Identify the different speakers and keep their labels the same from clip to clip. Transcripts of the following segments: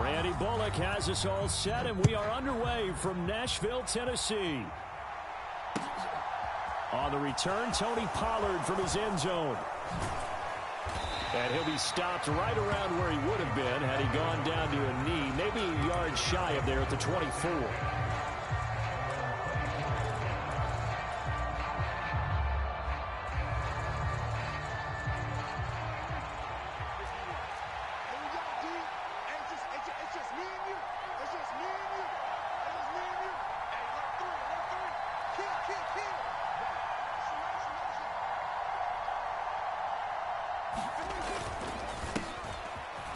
Speaker 1: Randy Bullock has us all set, and we are underway from Nashville, Tennessee. On the return, Tony Pollard from his end zone. And he'll be stopped right around where he would have been had he gone down to a knee, maybe a yard shy of there at the 24.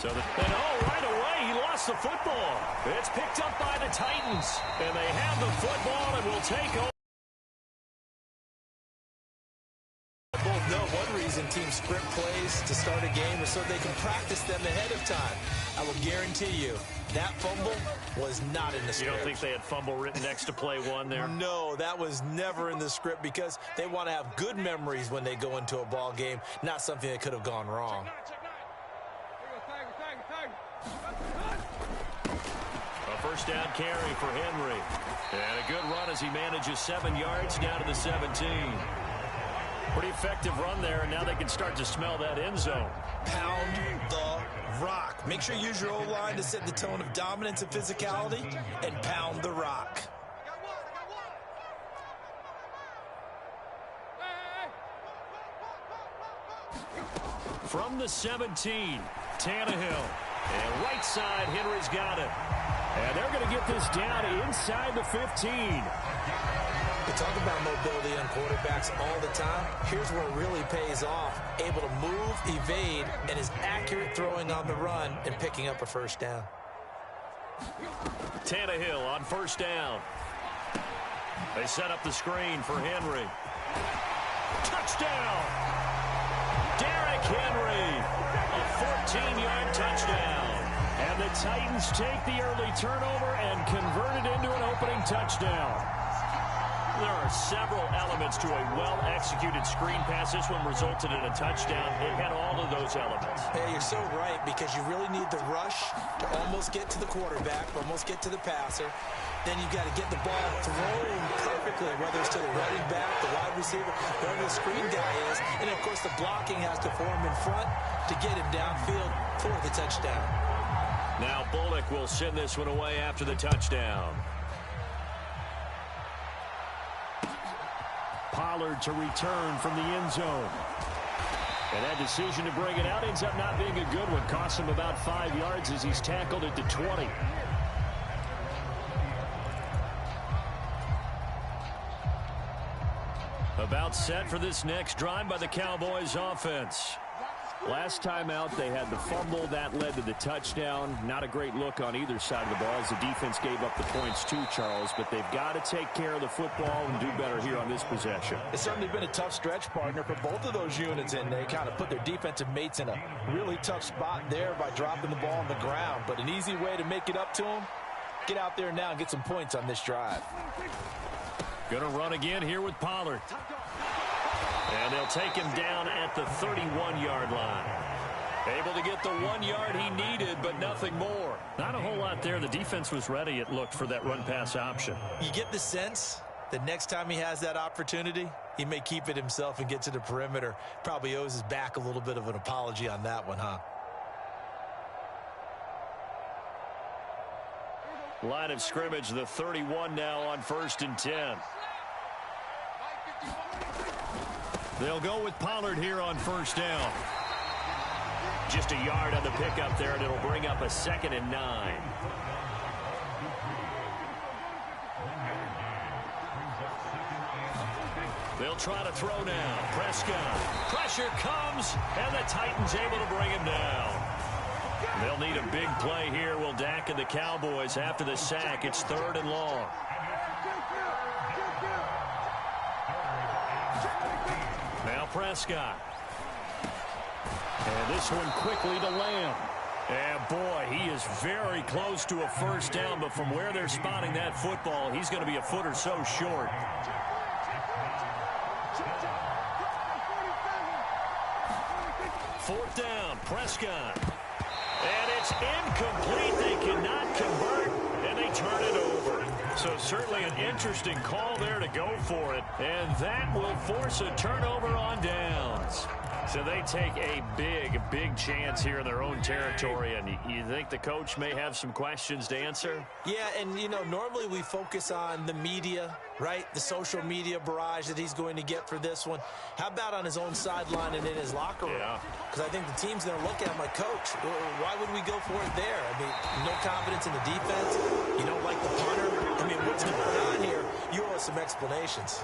Speaker 1: Right away, he lost the football. It's picked up by the Titans, and they have the football and will take over.
Speaker 2: Both know one reason teams sprint plays to start a game is so they can practice them ahead of time. I will guarantee you that fumble was not in the script.
Speaker 1: You don't think they had fumble written next to play one there?
Speaker 2: No, that was never in the script because they want to have good memories when they go into a ball game, not something that could have gone wrong.
Speaker 1: A first down carry for Henry. And a good run as he manages 7 yards down to the 17. Pretty effective run there, and now they can start to smell that end zone.
Speaker 2: Pound the rock. Make sure you use your O-line to set the tone of dominance and physicality, and pound the rock.
Speaker 1: From the 17, Tannehill. And right side, Henry's got it. And they're going to get this down inside the 15.
Speaker 2: We talk about mobility on quarterbacks all the time. Here's where it really pays off. Able to move, evade, and is accurate throwing on the run and picking up a first down.
Speaker 1: Tannehill on first down. They set up the screen for Henry. Touchdown! Derrick Henry. A 14-yard touchdown. And the Titans take the early turnover and convert it into an opening touchdown. There are several elements to a well-executed screen pass. This one resulted in a touchdown. It had all of those elements.
Speaker 2: Hey, you're so right, because you really need the rush to almost get to the quarterback, almost get to the passer. Then you've got to get the ball thrown perfectly, whether it's to the running back, the wide receiver, wherever the screen guy is. And, of course, the blocking has to form in front to get him downfield for the touchdown.
Speaker 1: Now Bullock will send this one away after the touchdown. Pollard to return from the end zone. And that decision to bring it out ends up not being a good one. Costs him about 5 yards as he's tackled it to 20. About set for this next drive by the Cowboys offense. Last time out, they had the fumble. That led to the touchdown. Not a great look on either side of the ball as the defense gave up the points too, Charles. But they've got to take care of the football and do better here on this possession.
Speaker 3: It's certainly been a tough stretch, partner, for both of those units, and they kind of put their defensive mates in a really tough spot there by dropping the ball on the ground. But an easy way to make it up to them, get out there now and get some points on this drive.
Speaker 1: Gonna run again here with Pollard. And they'll take him down at the 31-yard line. Able to get the 1 yard he needed, but nothing more. Not a whole lot there. The defense was ready, it looked, for that run-pass option.
Speaker 2: You get the sense that next time he has that opportunity, he may keep it himself and get to the perimeter. Probably owes his back a little bit of an apology on that one, huh?
Speaker 1: Line of scrimmage, the 31 now on 1st and 10. They'll go with Pollard here on first down. Just a yard on the pickup there, and it'll bring up a 2nd and 9. They'll try to throw now. Prescott. Pressure comes, and the Titans able to bring him down. They'll need a big play here. Will Dak and the Cowboys after the sack. It's 3rd and long. Now Prescott. And this one quickly to Lamb. And boy, he is very close to a first down, but from where they're spotting that football, he's going to be a foot or so short. Fourth down, Prescott. And it's incomplete. They cannot convert, and they turn it over. So certainly an interesting call there to go for it. And that will force a turnover on downs. So they take a big chance here in their own territory. And you think the coach may have some questions to answer?
Speaker 2: Yeah, and, you know, normally we focus on the media, right? The social media barrage that he's going to get for this one. How about on his own sideline and in his locker room? Because I think the team's going to look at him like, Coach, why would we go for it there? I mean, no confidence in the defense. You don't like the punter. I mean, what's going on here? You owe us some explanations.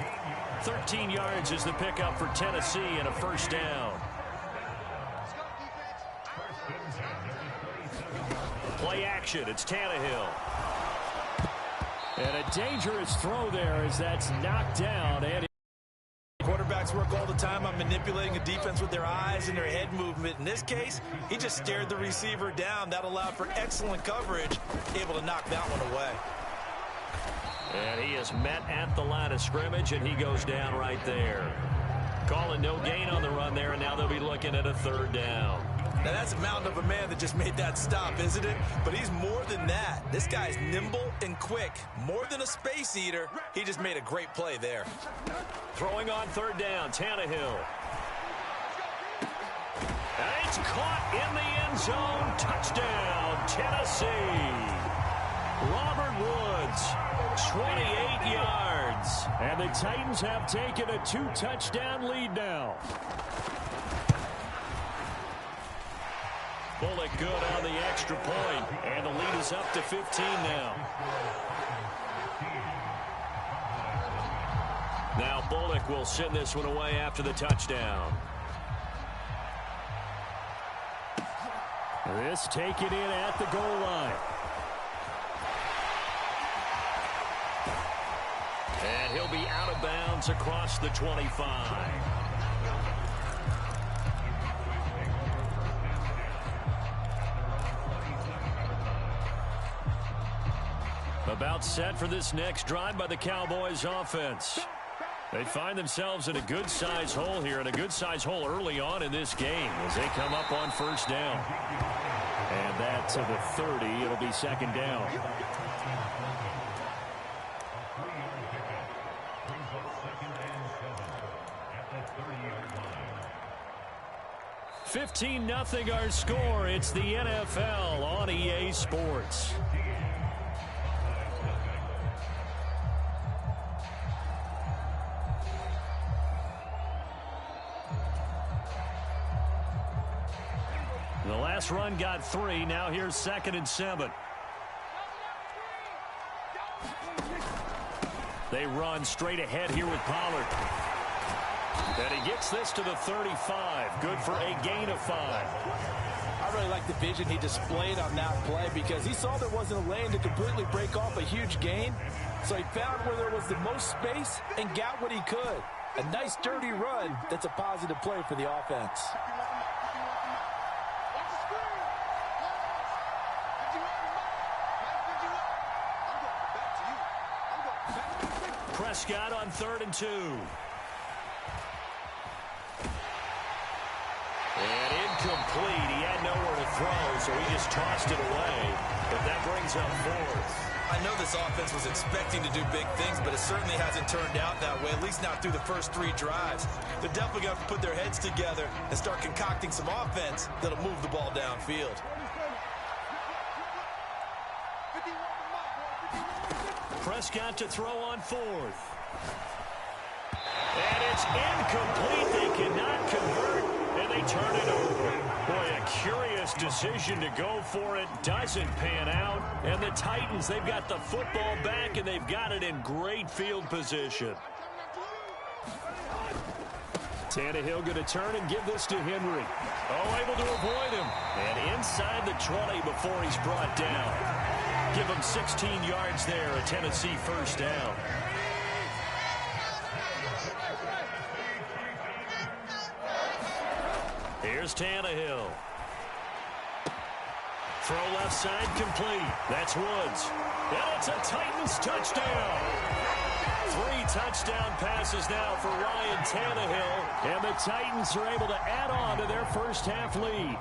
Speaker 1: 13 yards is the pickup for Tennessee and a first down. Play action. It's Tannehill. And a dangerous throw there as that's knocked down. And
Speaker 2: quarterbacks work all the time on manipulating a defense with their eyes and their head movement. In this case, he just stared the receiver down. That allowed for excellent coverage, able to knock that one away.
Speaker 1: And he is met at the line of scrimmage, and he goes down right there. Calling no gain on the run there, and now they'll be looking at a third down.
Speaker 2: Now, that's a mountain of a man that just made that stop, isn't it? But he's more than that. This guy's nimble and quick. More than a space eater. He just made a great play there.
Speaker 1: Throwing on third down, Tannehill. And it's caught in the end zone. Touchdown, Tennessee. Robert Woods, 28 yards. And the Titans have taken a 2-touchdown lead now. Bullock good on the extra point, and the lead is up to 15 now. Now Bullock will send this one away after the touchdown. This taken in at the goal line. And he'll be out of bounds across the 25. About set for this next drive by the Cowboys offense. They find themselves in a good-sized hole here, and a good-sized hole early on in this game as they come up on first down. And that to the 30. It'll be second down. $15-0 our score. It's the NFL on EA Sports. The last run got 3. Now here's 2nd and 7. They run straight ahead here with Pollard. And he gets this to the 35. Good for a gain of 5.
Speaker 3: I really like the vision he displayed on that play because he saw there wasn't a lane to completely break off a huge gain. So he found where there was the most space and got what he could. A nice dirty run that's a positive play for the offense.
Speaker 1: Prescott on 3rd and 2. And incomplete. He had nowhere to throw, so he just tossed it away. But that brings up 4th.
Speaker 2: I know this offense was expecting to do big things, but it certainly hasn't turned out that way, at least not through the first 3 drives. They're definitely going to put their heads together and start concocting some offense that'll move the ball downfield.
Speaker 1: Prescott to throw on 4th. And it's incomplete. They cannot convert, and they turn it over. Boy, a curious decision to go for it. Doesn't pan out. And the Titans, they've got the football back, and they've got it in great field position. Tannehill going to turn and give this to Henry. Oh, able to avoid him. And inside the 20 before he's brought down. Give him 16 yards there, a Tennessee first down. Here's Tannehill. Throw left side complete. That's Woods. And it's a Titans touchdown. 3 touchdown passes now for Ryan Tannehill. And the Titans are able to add on to their first half lead.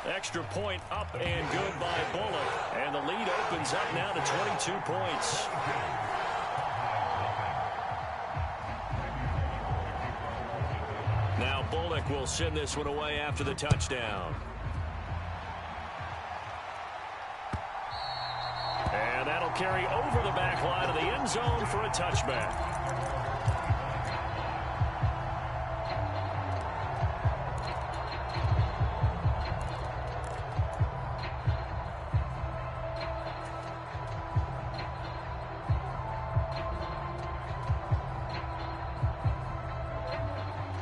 Speaker 1: Extra point up and good by Bullock. And the lead opens up now to 22 points. Now Bullock will send this one away after the touchdown. And that'll carry over the back line of the end zone for a touchback.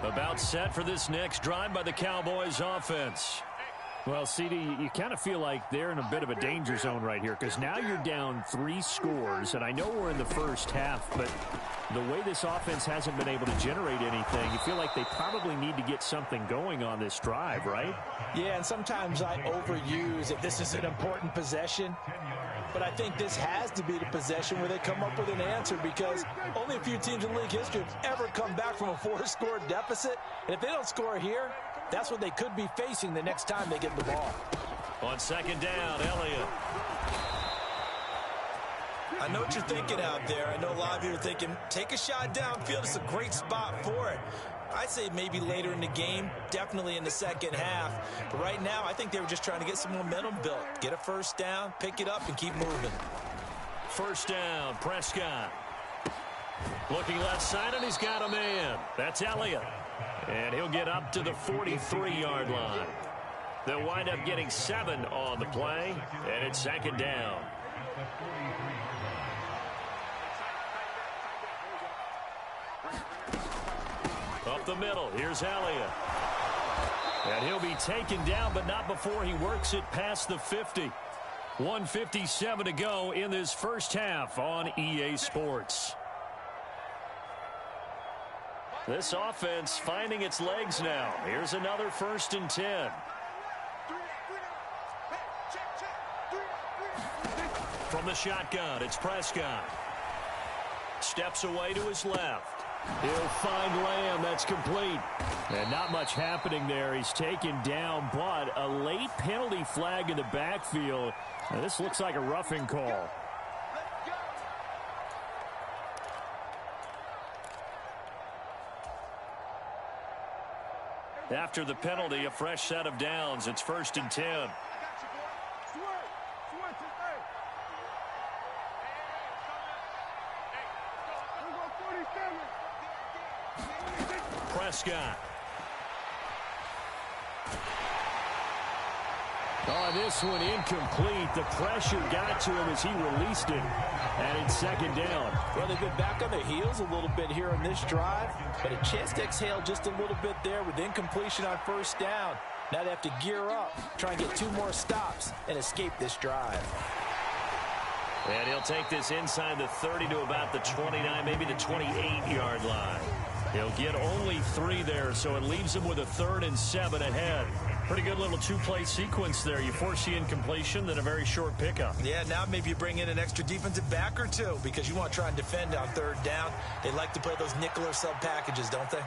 Speaker 1: About set for this next drive by the Cowboys offense.
Speaker 4: Well, CD, you kind of feel like they're in a bit of a danger zone right here because now you're down 3 scores, and I know we're in the first half, but the way this offense hasn't been able to generate anything, you feel like they probably need to get something going on this drive, right?
Speaker 2: Yeah, and sometimes I overuse if this is an important possession. But I think this has to be the possession where they come up with an answer because only a few teams in league history have ever come back from a 4-score deficit. And if they don't score here, that's what they could be facing the next time they get the ball.
Speaker 1: On second down, Elliott.
Speaker 2: I know what you're thinking out there. I know a lot of you are thinking, take a shot downfield. It's a great spot for it. I'd say maybe later in the game, definitely in the second half. But right now, I think they were just trying to get some momentum built. Get a first down, pick it up, and keep moving.
Speaker 1: First down, Prescott. Looking left side, and he's got a man. That's Elliott. And he'll get up to the 43-yard line. They'll wind up getting 7 on the play, and it's second down. Up the middle, here's Elliott. And he'll be taken down, but not before he works it past the 50. 1:57 to go in this first half on EA Sports. This offense finding its legs now. Here's another 1st and 10. From the shotgun, it's Prescott. Steps away to his left. He'll find Lamb. That's complete. And not much happening there. He's taken down, but a late penalty flag in the backfield. Now, this looks like a roughing call. After the penalty, a fresh set of downs. It's 1st and 10. Prescott. Oh, this one incomplete. The pressure got to him as he released it. And it's second down.
Speaker 2: Well, they've been back on their heels a little bit here on this drive, but a chance to exhale just a little bit there with incompletion on first down. Now they have to gear up, try and get 2 more stops, and escape this drive.
Speaker 1: And he'll take this inside the 30 to about the 29, maybe the 28-yard line. He'll get only 3 there, so it leaves him with a 3rd and 7 ahead. Pretty good little 2-play sequence there. You force the incompletion, then a very short pickup.
Speaker 2: Yeah, now maybe you bring in an extra defensive back or 2 because you want to try and defend on 3rd down. They like to play those nickel or sub packages, don't they?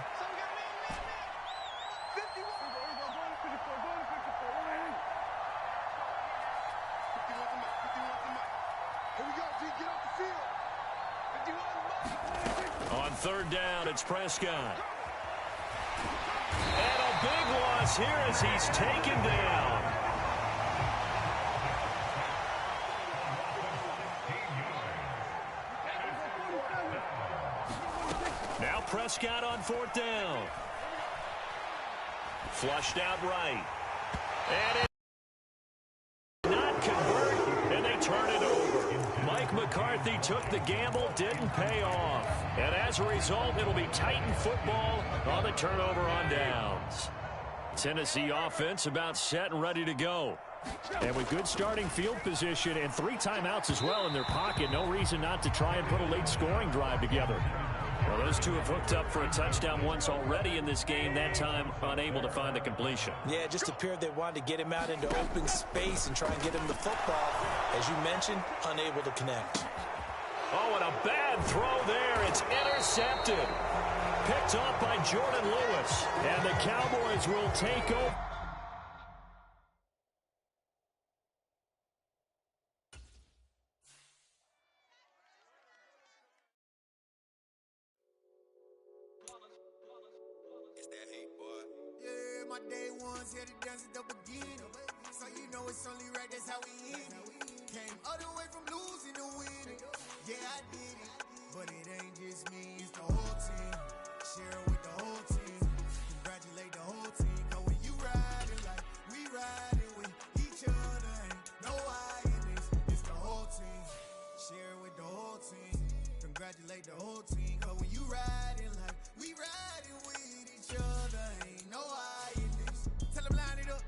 Speaker 1: On 3rd down, it's Prescott. And a big loss here as he's taken down. Now Prescott on 4th down. Flushed out right. And it not convert, and they turn it over. Mike McCarthy took the gamble, didn't pay off. And as a result, it'll be Titan football on the turnover on downs. Tennessee offense about set and ready to go.
Speaker 4: And with good starting field position and 3 timeouts as well in their pocket, no reason not to try and put a late scoring drive together.
Speaker 1: Well, those two have hooked up for a touchdown once already in this game, that time unable to find the completion.
Speaker 2: Yeah, it just appeared they wanted to get him out into open space and try and get him the football. As you mentioned, unable to connect.
Speaker 1: Oh, and a bad throw there. It's intercepted. Picked off by Jordan Lewis. And the Cowboys will take over.
Speaker 5: My day ones here to dance at the beginning. So you know it's only right, that's how we end it. Came all the way from losing to winning. Yeah, I did it. But it ain't just me, it's the whole team. Share it with the whole team. Congratulate the whole team. Cause when you riding like we riding with each other, ain't no I in this. It's the whole team. Share it with the whole team. Congratulate the whole team. Cause when you riding like we riding with each other, ain't no I in this. Tell them line it up.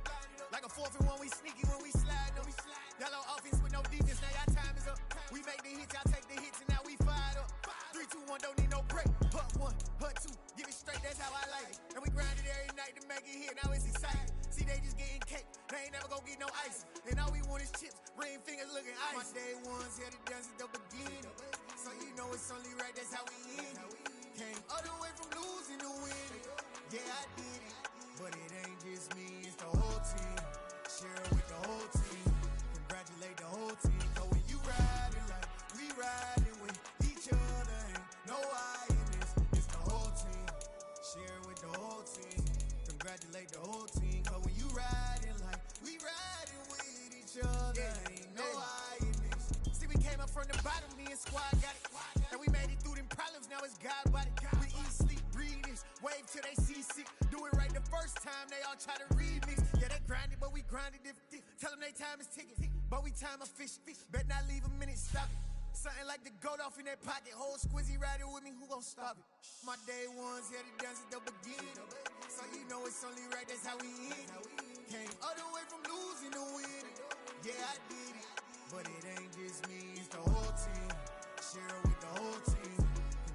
Speaker 5: Like a 4th and 1, we sneaky when we slide. No, we slide. Yellow offense with no defense, now y'all time is up. We make the hits, y'all take the hits, and now we fired up. 3, 2, 1, don't need no break. Hut 1, hut 2, give it straight, that's how I like it. And we grind it every night to make it hit, now it's exciting. See, they just getting cake, they ain't never gonna get no ice. And all we want is chips, ring fingers looking ice. My day ones here to dance at the beginning. So you know it's only right, that's how we end it. Came all the way from losing to winning. Yeah, I did it. But it ain't just me, it's the whole team. Share it with the whole team. Congratulate the whole team. So when you riding like we riding with each other, ain't no I in this. It's the whole team. Share it with the whole team. Congratulate the whole team. Cause when you riding like we riding with each other, ain't no I in this. See, we came up from the bottom, me and squad got it. And we made it through them problems, now it's God body. We eat, sleep, breathe this. Wave till they see sick. Do it right the first time, they all try to remix. Yeah, they grinded, but we grinded different. Tell them they time is ticking, but we time a fish. Bet not leave a minute, stop it. Something like the goat off in their pocket. Whole squizzy riding with me, who gon' stop it? My day ones here to dance at the beginning. So you know it's only right, that's how we end it. Came all the way from losing to winning. Yeah, I did it. But it ain't just me, it's the whole team. Share it with the whole team.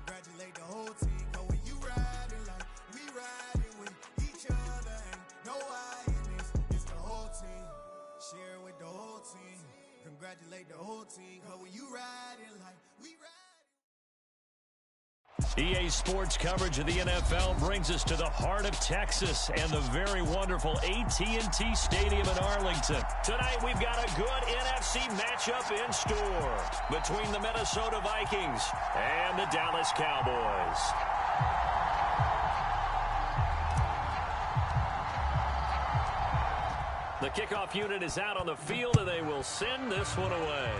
Speaker 5: Congratulate the whole team. Cause when you riding like we riding with each other, ain't no I in this. It's the whole team. Share it with the whole team. Congratulate the whole team. Cause when you riding like we riding.
Speaker 4: EA Sports coverage of the NFL brings us to the heart of Texas and the very wonderful AT&T Stadium in Arlington. Tonight we've got a good NFC matchup in store between the Minnesota Vikings and the Dallas Cowboys. The kickoff unit is out on the field, and they will send this one away.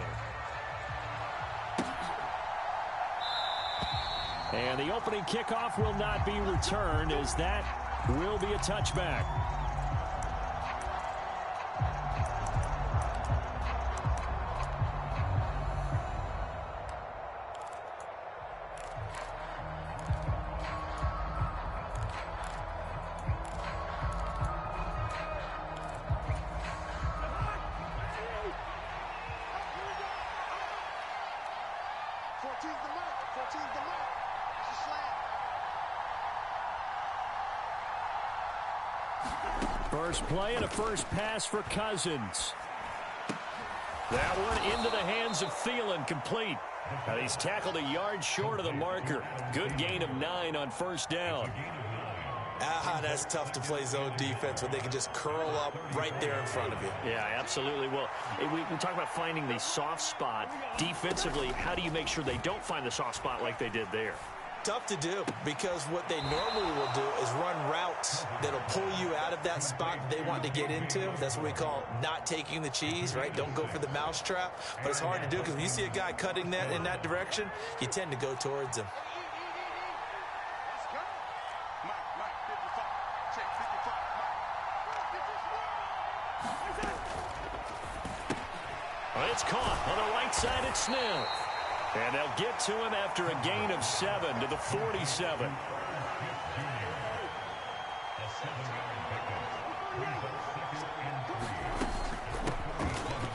Speaker 4: And the opening kickoff will not be returned, as that will be a touchback. First play and a first pass for Cousins. That one into the hands of Thielen, complete. And he's tackled a yard short of the marker. Good gain of 9 on first down.
Speaker 2: That's tough to play zone defense when they can just curl up right there in front of you.
Speaker 4: Yeah, absolutely. Well, we talk about finding the soft spot. Defensively, how do you make sure they don't find the soft spot like they did there?
Speaker 2: Tough to do, because what they normally will do is run routes that'll pull you out of that spot they want to get into. That's what we call not taking the cheese, right? Don't go for the mousetrap. But it's hard to do, because when you see a guy cutting that in that direction, you tend to go towards him.
Speaker 4: Well, it's caught on the right side at Smith. And they'll get to him after a gain of 7 to the 47.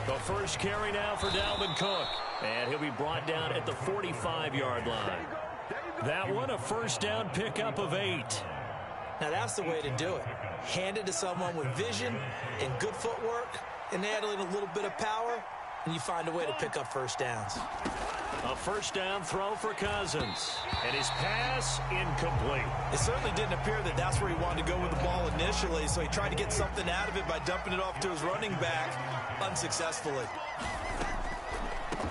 Speaker 4: The first carry now for Dalvin Cook. And he'll be brought down at the 45-yard line. That one, a first down pickup of 8.
Speaker 2: Now that's the way to do it. Hand it to someone with vision and good footwork, and add in a little bit of power, and you find a way to pick up first downs.
Speaker 4: A first down throw for Cousins. And his pass incomplete.
Speaker 2: It certainly didn't appear that that's where he wanted to go with the ball initially, so he tried to get something out of it by dumping it off to his running back unsuccessfully.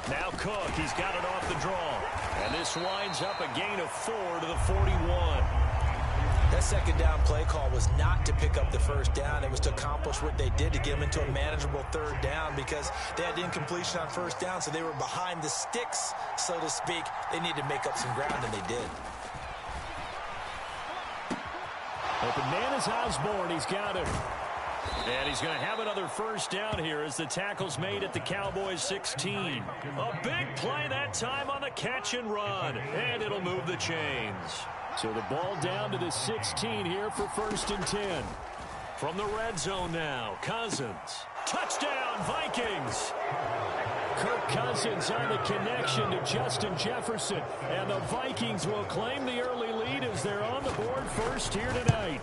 Speaker 4: Now Cook, he's got it off the draw. And this winds up a gain of 4 to the 41.
Speaker 2: That second down play call was not to pick up the first down. It was to accomplish what they did, to get them into a manageable third down, because they had incompletion on first down, so they were behind the sticks, so to speak. They needed to make up some ground, and they did.
Speaker 4: Open man is Osborne. He's got it. And he's going to have another first down here as the tackle's made at the Cowboys 16. A big play that time on the catch and run. And it'll move the chains. So the ball down to the 16 here for 1st and 10. From the red zone now, Cousins. Touchdown, Vikings. Kirk Cousins on the connection to Justin Jefferson. And the Vikings will claim the early lead as they're on the board first here tonight.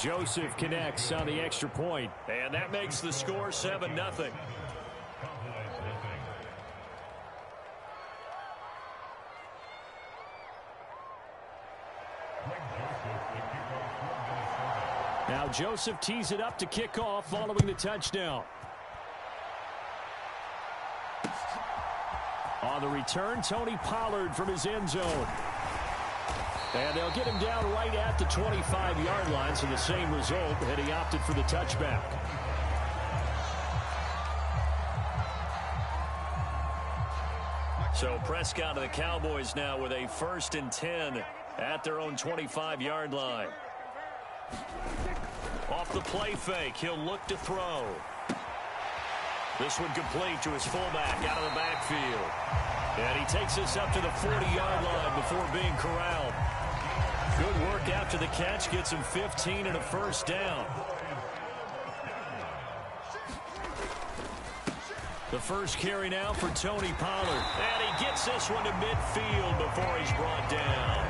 Speaker 4: Joseph connects on the extra point, and that makes the score 7-0. Now Joseph tees it up to kick off following the touchdown. On the return, Tony Pollard from his end zone. And they'll get him down right at the 25-yard line, so the same result, and he opted for the touchback. So Prescott of the Cowboys now with a 1st and 10 at their own 25-yard line. Off the play fake, he'll look to throw. This one complete to his fullback out of the backfield. And he takes us up to the 40-yard line before being corralled. Good work after the catch, gets him 15 and a first down. The first carry now for Tony Pollard. And he gets this one to midfield before he's brought down.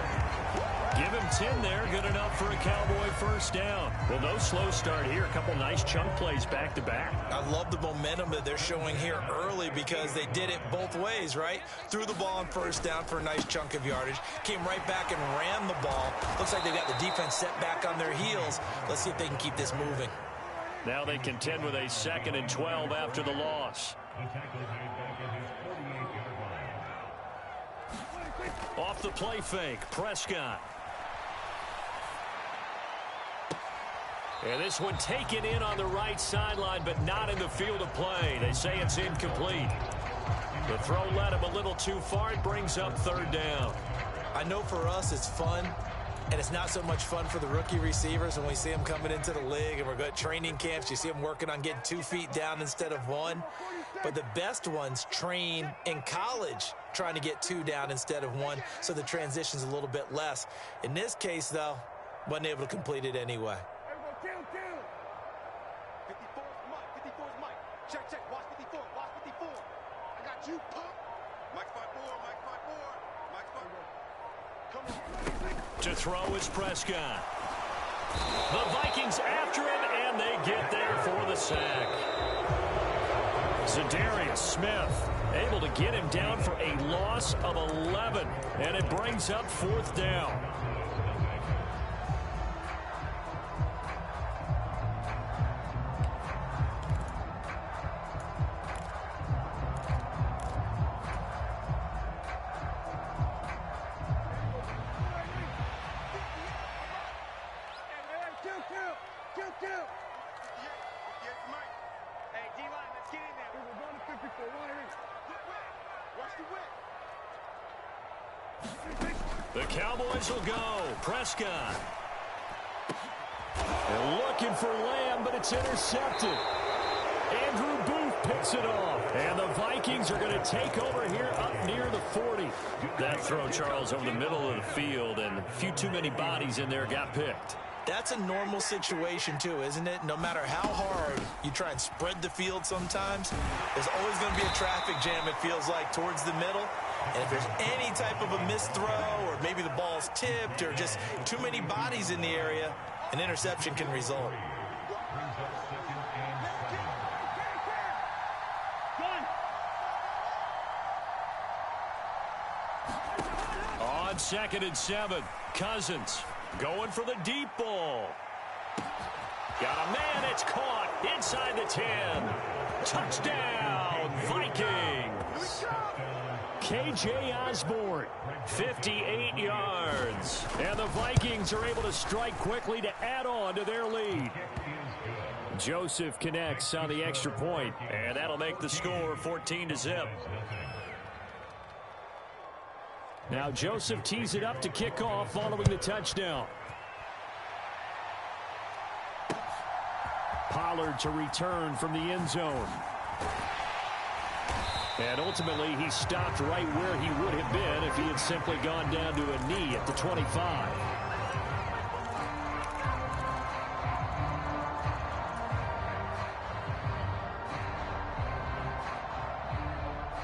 Speaker 4: Give him 10 there, good enough for a Cowboy first down. Well, no slow start here. A couple nice chunk plays back-to-back.
Speaker 2: I love the momentum that they're showing here early because they did it both ways, right? Threw the ball on first down for a nice chunk of yardage. Came right back and ran the ball. Looks like they've got the defense set back on their heels. Let's see if they can keep this moving.
Speaker 4: Now they contend with a 2nd and 12 after the loss. Off the play fake, Prescott. And this one taken in on the right sideline, but not in the field of play. They say it's incomplete. The throw led him a little too far. It brings up 3rd down.
Speaker 2: I know for us it's fun, and it's not so much fun for the rookie receivers when we see them coming into the league and we're going to training camps. You see them working on getting 2 feet down instead of 1. But the best ones train in college trying to get 2 down instead of 1, so the transition's a little bit less. In this case, though, wasn't able to complete it anyway.
Speaker 5: 54's Mike. Check. Watch 54. I got you, pump. Mike's 5'4". Come on.
Speaker 4: To throw is Prescott. The Vikings after him, and they get there for the sack. Zadarius Smith able to get him down for a loss of 11, and it brings up 4th down. The Cowboys will go. Prescott. They're looking for Lamb, but it's intercepted. Andrew Booth picks it off. And the Vikings are going to take over here up near the 40. That throw, Charles, over the middle of the field, and a few too many bodies in there got picked.
Speaker 2: That's a normal situation, too, isn't it? No matter how hard you try and spread the field sometimes, there's always going to be a traffic jam, it feels like, towards the middle. And if there's any type of a missed throw, or maybe the ball's tipped, or just too many bodies in the area, an interception can result.
Speaker 4: On 2nd and 7, Cousins going for the deep ball. Got a man, it's caught inside the 10. Touchdown, Vikings. K.J. Osborne, 58 yards. And the Vikings are able to strike quickly to add on to their lead. Joseph connects on the extra point, and that'll make the score 14-0. Now Joseph tees it up to kick off following the touchdown. Pollard to return from the end zone. And ultimately, he stopped right where he would have been if he had simply gone down to a knee at the 25.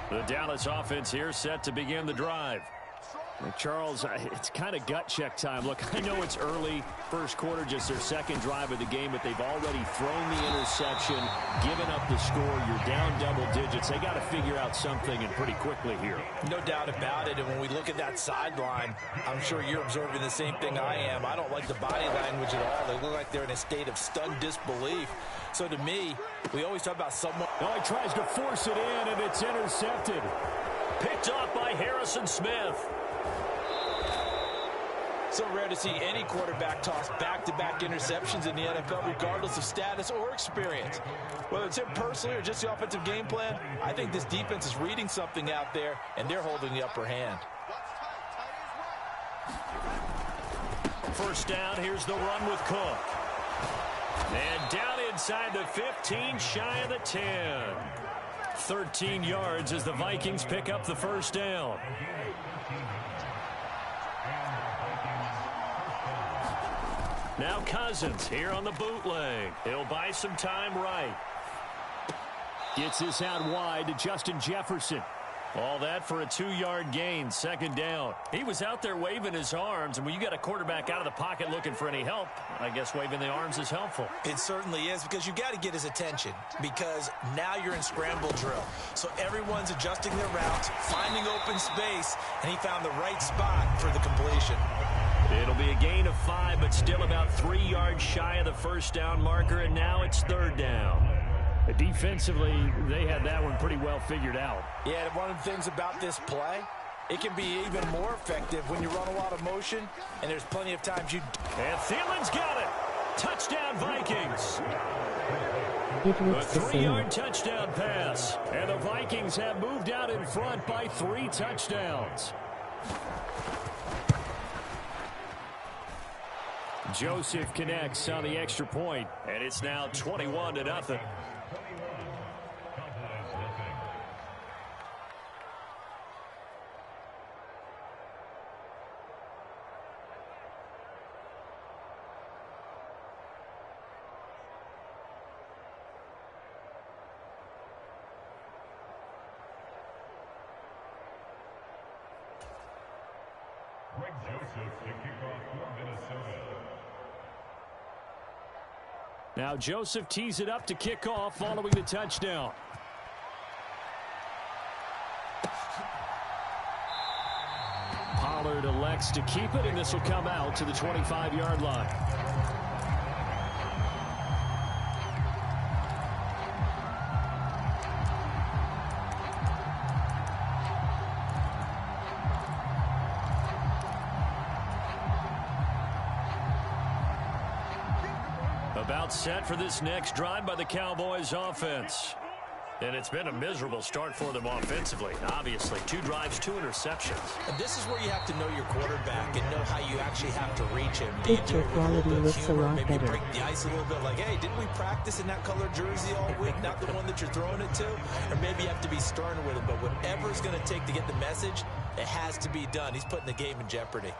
Speaker 4: The Dallas offense here set to begin the drive. Charles, it's kind of gut check time. Look, I know it's early, first quarter, just their second drive of the game, but they've already thrown the interception, given up the score. You're down double digits. They got to figure out something, and pretty quickly here.
Speaker 3: No doubt about it, and when we look at that sideline, I'm sure you're observing the same thing I am. I don't like the body language at all. They look like they're in a state of stunned disbelief. So to me, we always talk about someone.
Speaker 4: No, he tries to force it in, and it's intercepted. Picked off by Harrison Smith.
Speaker 3: So rare to see any quarterback toss back-to-back interceptions in the NFL, regardless of status or experience. Whether it's him personally or just the offensive game plan, I think this defense is reading something out there, and they're holding the upper hand.
Speaker 4: First down, here's the run with Cook. And down inside the 15, shy of the 10. 13 yards as the Vikings pick up the first down. Now Cousins here on the bootleg. He'll buy some time right. Gets this out wide to Justin Jefferson. All that for a 2-yard gain, second down. He was out there waving his arms, and when you got a quarterback out of the pocket looking for any help, I guess waving the arms is helpful.
Speaker 2: It certainly is, because you got to get his attention, because now you're in scramble drill. So everyone's adjusting their routes, finding open space, and he found the right spot for the completion.
Speaker 4: It'll be a gain of 5, but still about 3 yards shy of the first down marker, and now it's third down. Defensively, they had that one pretty well figured out.
Speaker 3: Yeah, one of the things about this play, it can be even more effective when you run a lot of motion, and there's plenty of times you...
Speaker 4: And Thielen's got it. Touchdown, Vikings. A 3-yard touchdown pass. And the Vikings have moved out in front by 3 touchdowns. Joseph connects on the extra point, and it's now 21-0. Now Joseph tees it up to kick off following the touchdown. Pollard elects to keep it, and this will come out to the 25-yard line. About set for this next drive by the Cowboys offense. And it's been a miserable start for them offensively, obviously. 2 drives, 2 interceptions.
Speaker 2: And this is where you have to know your quarterback and know how you actually have to reach him. Do you do it with a little bit of humor, maybe break the ice a little bit, like, hey, didn't we practice in that color jersey all week, not the one that you're throwing it to? Or maybe you have to be stern with him, but whatever it's going to take to get the message, it has to be done. He's putting the game in jeopardy.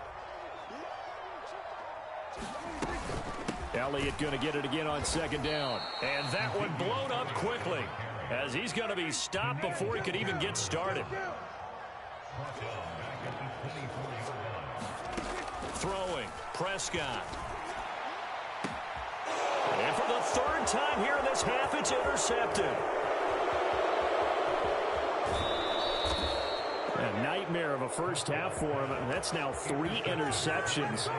Speaker 4: Elliott going to get it again on second down. And that one blown up quickly, as he's going to be stopped before he could even get started. Throwing, Prescott. And for the 3rd time here in this half, it's intercepted. A nightmare of a first half for him. That's now 3 interceptions.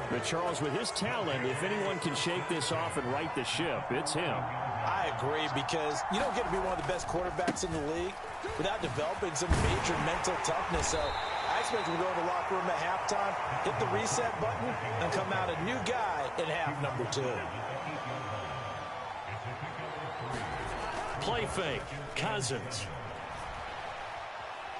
Speaker 4: But Charles, with his talent, if anyone can shake this off and right the ship, it's him.
Speaker 2: I agree, because you don't get to be one of the best quarterbacks in the league without developing some major mental toughness. So I That's making you go to the locker room at halftime, hit the reset button, and come out a new guy in half number 2.
Speaker 1: Play fake. Cousins.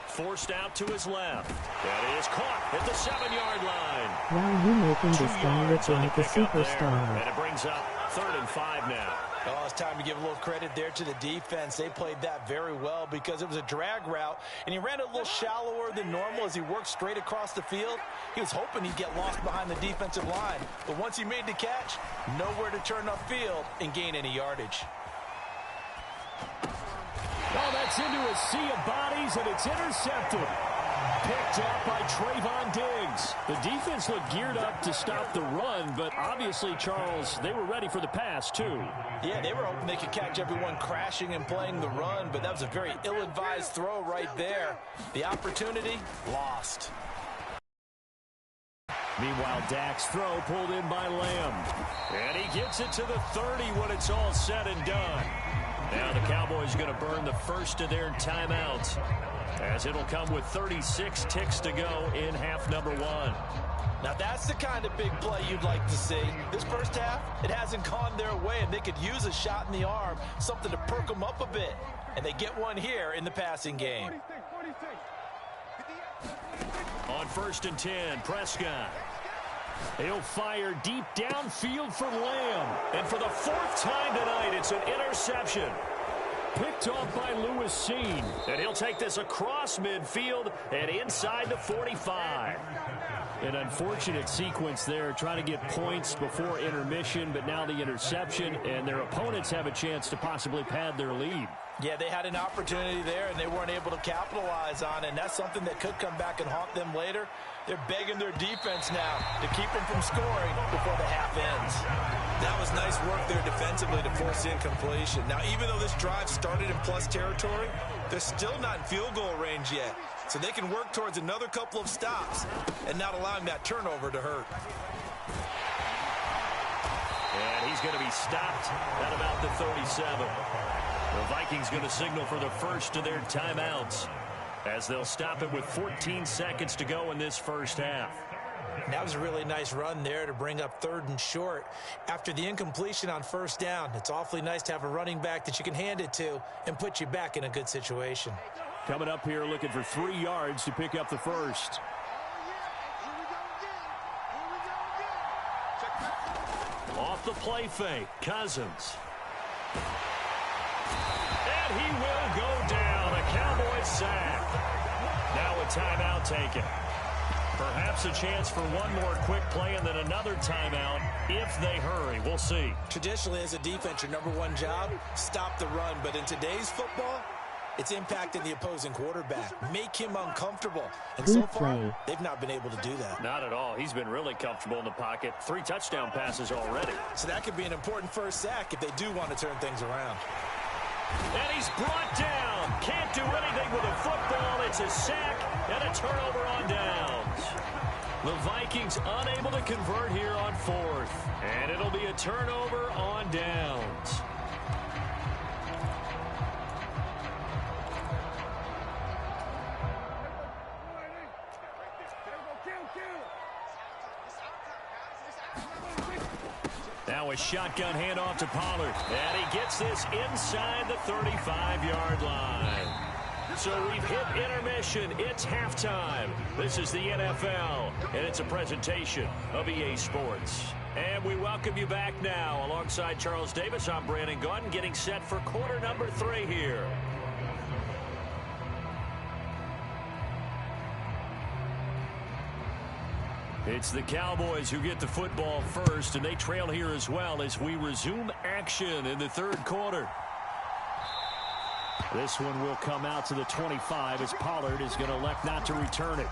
Speaker 1: Forced out to his left. That is caught at the 7-yard line.
Speaker 6: Wow, you making this guy look like a superstar.
Speaker 1: And it brings up 3rd and 5 now.
Speaker 2: Oh, it's time to give a little credit there to the defense. They played that very well because it was a drag route, and he ran a little shallower than normal as he worked straight across the field. He was hoping he'd get lost behind the defensive line, but once he made the catch, nowhere to turn upfield and gain any yardage.
Speaker 1: Oh, that's into a sea of bodies, and it's intercepted. Picked up by Trayvon Diggs. The defense looked geared up to stop the run, but obviously, Charles, they were ready for the pass, too.
Speaker 2: Yeah, they were hoping they could catch everyone crashing and playing the run, but that was a very ill-advised throw right there. The opportunity, lost.
Speaker 1: Meanwhile, Dak's throw pulled in by Lamb. And he gets it to the 30 when it's all said and done. Now the Cowboys are going to burn the first of their timeouts, as it'll come with 36 ticks to go in half number 1.
Speaker 2: Now that's the kind of big play you'd like to see. This first half, it hasn't gone their way, and they could use a shot in the arm, something to perk them up a bit. And they get one here in the passing game.
Speaker 1: On 1st and 10, Prescott. He'll fire deep downfield for Lamb. And for the 4th time tonight, it's an interception. Picked off by Lewis Seen. And he'll take this across midfield and inside the 45. An unfortunate sequence there, trying to get points before intermission, but now the interception, and their opponents have a chance to possibly pad their lead.
Speaker 2: Yeah, they had an opportunity there, and they weren't able to capitalize on it, and that's something that could come back and haunt them later. They're begging their defense now to keep them from scoring before the half ends. That was nice work there defensively to force the incompletion. Now, even though this drive started in plus territory, they're still not in field goal range yet, so they can work towards another couple of stops and not allowing that turnover to hurt.
Speaker 1: And he's going to be stopped at about the 37. The Vikings going to signal for the first of their timeouts, as they'll stop it with 14 seconds to go in this first half.
Speaker 2: That was a really nice run there to bring up 3rd and short. After the incompletion on 1st down, it's awfully nice to have a running back that you can hand it to and put you back in a good situation.
Speaker 1: Coming up here looking for 3 yards to pick up the first. Off the play fake, Cousins. And he will go down. A Cowboys sack. Now a timeout taken. Perhaps a chance for one more quick play and then another timeout if they hurry. We'll see.
Speaker 2: Traditionally, as a defense, your number 1 job, stop the run. But in today's football, it's impacting the opposing quarterback. Make him uncomfortable. And so far, they've not been able to do that.
Speaker 1: Not at all. He's been really comfortable in the pocket. 3 touchdown passes already.
Speaker 2: So that could be an important first sack if they do want to turn things around.
Speaker 1: And he's brought down. Can't do anything with a football. It's a sack and a turnover on downs. The Vikings unable to convert here on 4th. And it'll be a turnover on downs. Now a shotgun handoff to Pollard. And he gets this inside the 35-yard line. So we've hit intermission. It's halftime. This is the NFL, and it's a presentation of EA Sports. And we welcome you back now. Alongside Charles Davis, I'm Brandon Gaudin, getting set for quarter number 3 here. It's the Cowboys who get the football first, and they trail here as well as we resume action in the 3rd quarter. This one will come out to the 25 as Pollard is going to elect not to return it.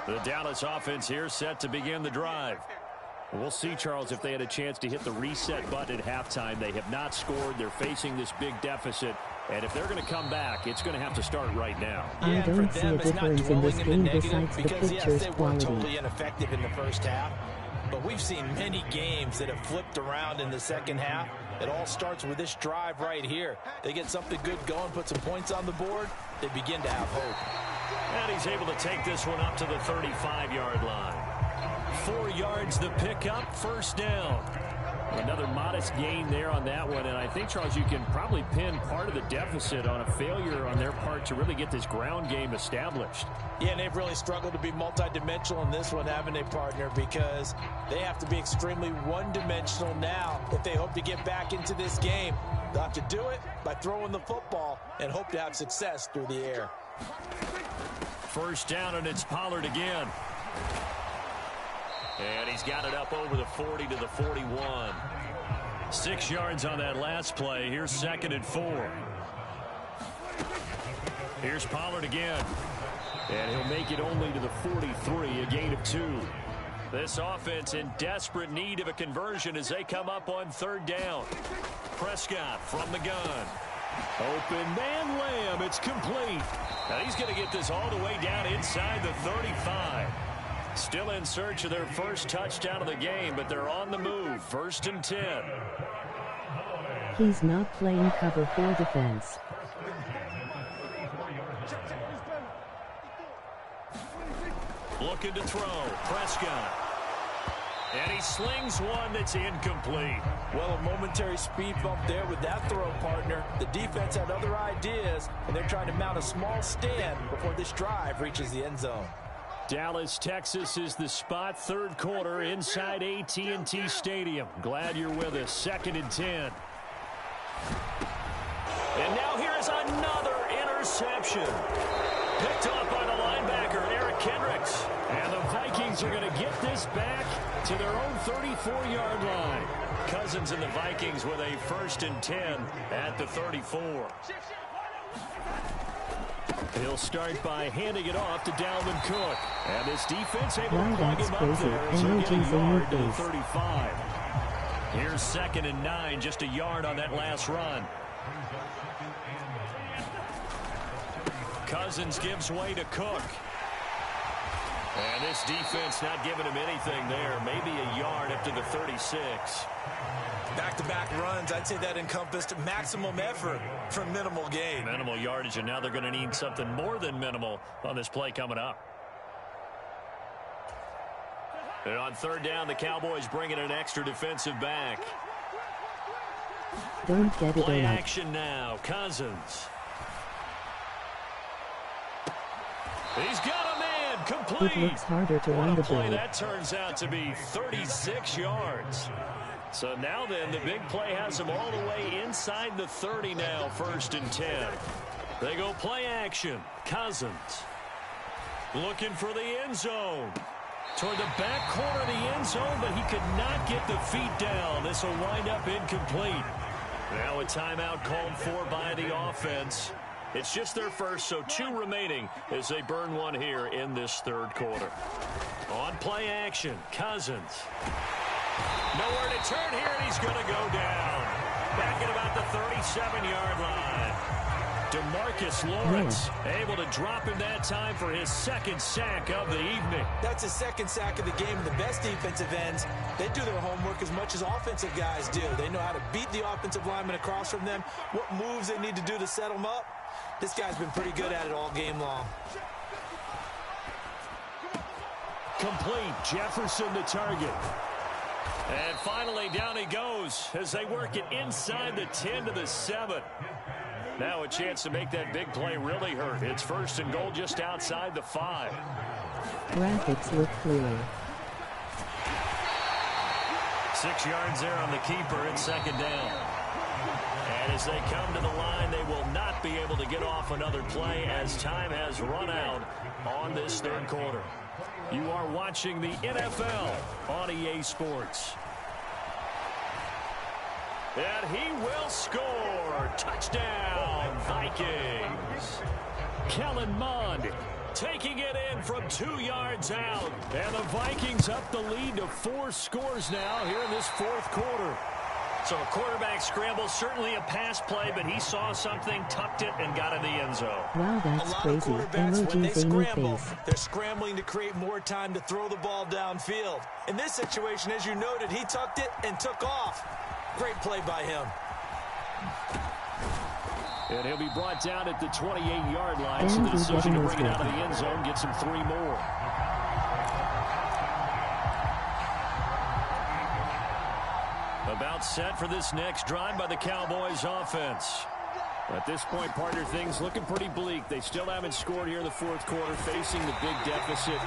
Speaker 1: The Dallas offense here set to begin the drive. We'll see, Charles, if they had a chance to hit the reset button at halftime. They have not scored. They're facing this big deficit. And if they're going to come back, it's going to have to start right now.
Speaker 6: I don't see a difference in this game besides the picture's
Speaker 2: they weren't
Speaker 6: quality.
Speaker 2: totally ineffective in the first half.
Speaker 3: but we've seen many games that have flipped around in the second half. It all starts with this drive right here. They get something good going, put some points on the board, they begin to have hope.
Speaker 4: And he's able to take this one up to the 35-yard line. 4 yards the pickup, first down. Another modest gain there on that one, and I think, Charles, you can probably pin part of the deficit on a failure on their part to really get this ground game established.
Speaker 3: Yeah, and they've really struggled to be multidimensional in this one, haven't they, partner? Because they have to be extremely one-dimensional now if they hope to get back into this game. They'll have to do it by throwing the football and hope to have success through the air.
Speaker 4: First down, and it's Pollard again. And he's got it up over the 40 to the 41. 6 yards on that last play. Here's 2nd and 4. Here's Pollard again. And he'll make it only to the 43, a gain of 2. This offense in desperate need of a conversion as they come up on 3rd down. Prescott from the gun. Open man, Lamb. It's complete. Now he's going to get this all the way down inside the 35. Still in search of their first touchdown of the game, but they're on the move. 1st and 10.
Speaker 6: He's not playing cover 4 defense.
Speaker 4: Looking to throw. Prescott. And he slings one that's incomplete.
Speaker 3: Well, a momentary speed bump there with that throw, partner. The defense had other ideas, and they're trying to mount a small stand before this drive reaches the end zone.
Speaker 4: Dallas, Texas is the spot. 3rd quarter inside AT&T Stadium. Glad you're with us. 2nd and 10. And now here's another interception. Picked up by the linebacker, Eric Kendricks. And the Vikings are going to get this back to their own 34-yard line. Cousins and the Vikings with a 1st and 10 at the 34. He'll start by handing it off to Dalvin Cook. And this defense able to plug him up there as they get a yard to the 35. Here's 2nd and 9, just a yard on that last run. Cousins gives way to Cook. And this defense not giving him anything there. Maybe a yard up to the 36.
Speaker 2: Back-to-back runs, I'd say that encompassed maximum effort for minimal gain.
Speaker 4: Minimal yardage, and now they're going to need something more than minimal on this play coming up. And on 3rd down, the Cowboys bringing an extra defensive back.
Speaker 6: Don't get it
Speaker 4: Play
Speaker 6: on
Speaker 4: action now. Cousins. He's got a man. Complete.
Speaker 6: It looks harder to run the
Speaker 4: play
Speaker 6: ball.
Speaker 4: that turns out to be 36 yards. So now then, the big play has him all the way inside the 30 now, 1st and 10. They go play action. Cousins looking for the end zone. Toward the back corner of the end zone, but he could not get the feet down. This will wind up incomplete. Now a timeout called for by the offense. It's just their first, so 2 remaining as they burn one here in this 3rd quarter. On play action, Cousins. Nowhere to turn here, and he's going to go down. Back at about the 37-yard line. DeMarcus Lawrence able to drop him that time for his 2nd sack of the evening.
Speaker 2: That's his 2nd sack of the game. The best defensive ends, they do their homework as much as offensive guys do. They know how to beat the offensive lineman across from them, what moves they need to do to set them up. This guy's been pretty good at it all game long.
Speaker 4: Complete. Jefferson the target. And finally down he goes as they work it inside the 10 to the 7. Now a chance to make that big play really hurt. It's 1st and goal just outside the 5.
Speaker 6: Graphics look clear.
Speaker 4: 6 yards there on the keeper and 2nd down. And as they come to the line, they will not be able to get off another play as time has run out on this 3rd quarter. You are watching the NFL on EA Sports. And he will score. Touchdown, Vikings. Kellen Mond taking it in from 2 yards out. And the Vikings up the lead to 4 scores now here in this 4th quarter. So a quarterback scramble, certainly a pass play, but he saw something, tucked it, and got in the end zone.
Speaker 6: Wow, that's crazy.
Speaker 2: A lot of quarterbacks, when they scramble,
Speaker 6: face.
Speaker 2: they're scrambling to create more time to throw the ball downfield. In this situation, as you noted, he tucked it and took off. Great play by him.
Speaker 4: And he'll be brought down at the 28-yard line, so the decision to bring it out of the end zone gets him 3 more. About set for this next drive by the Cowboys offense. At this point, partner, things looking pretty bleak. They still haven't scored here in the fourth quarter, facing the big deficit.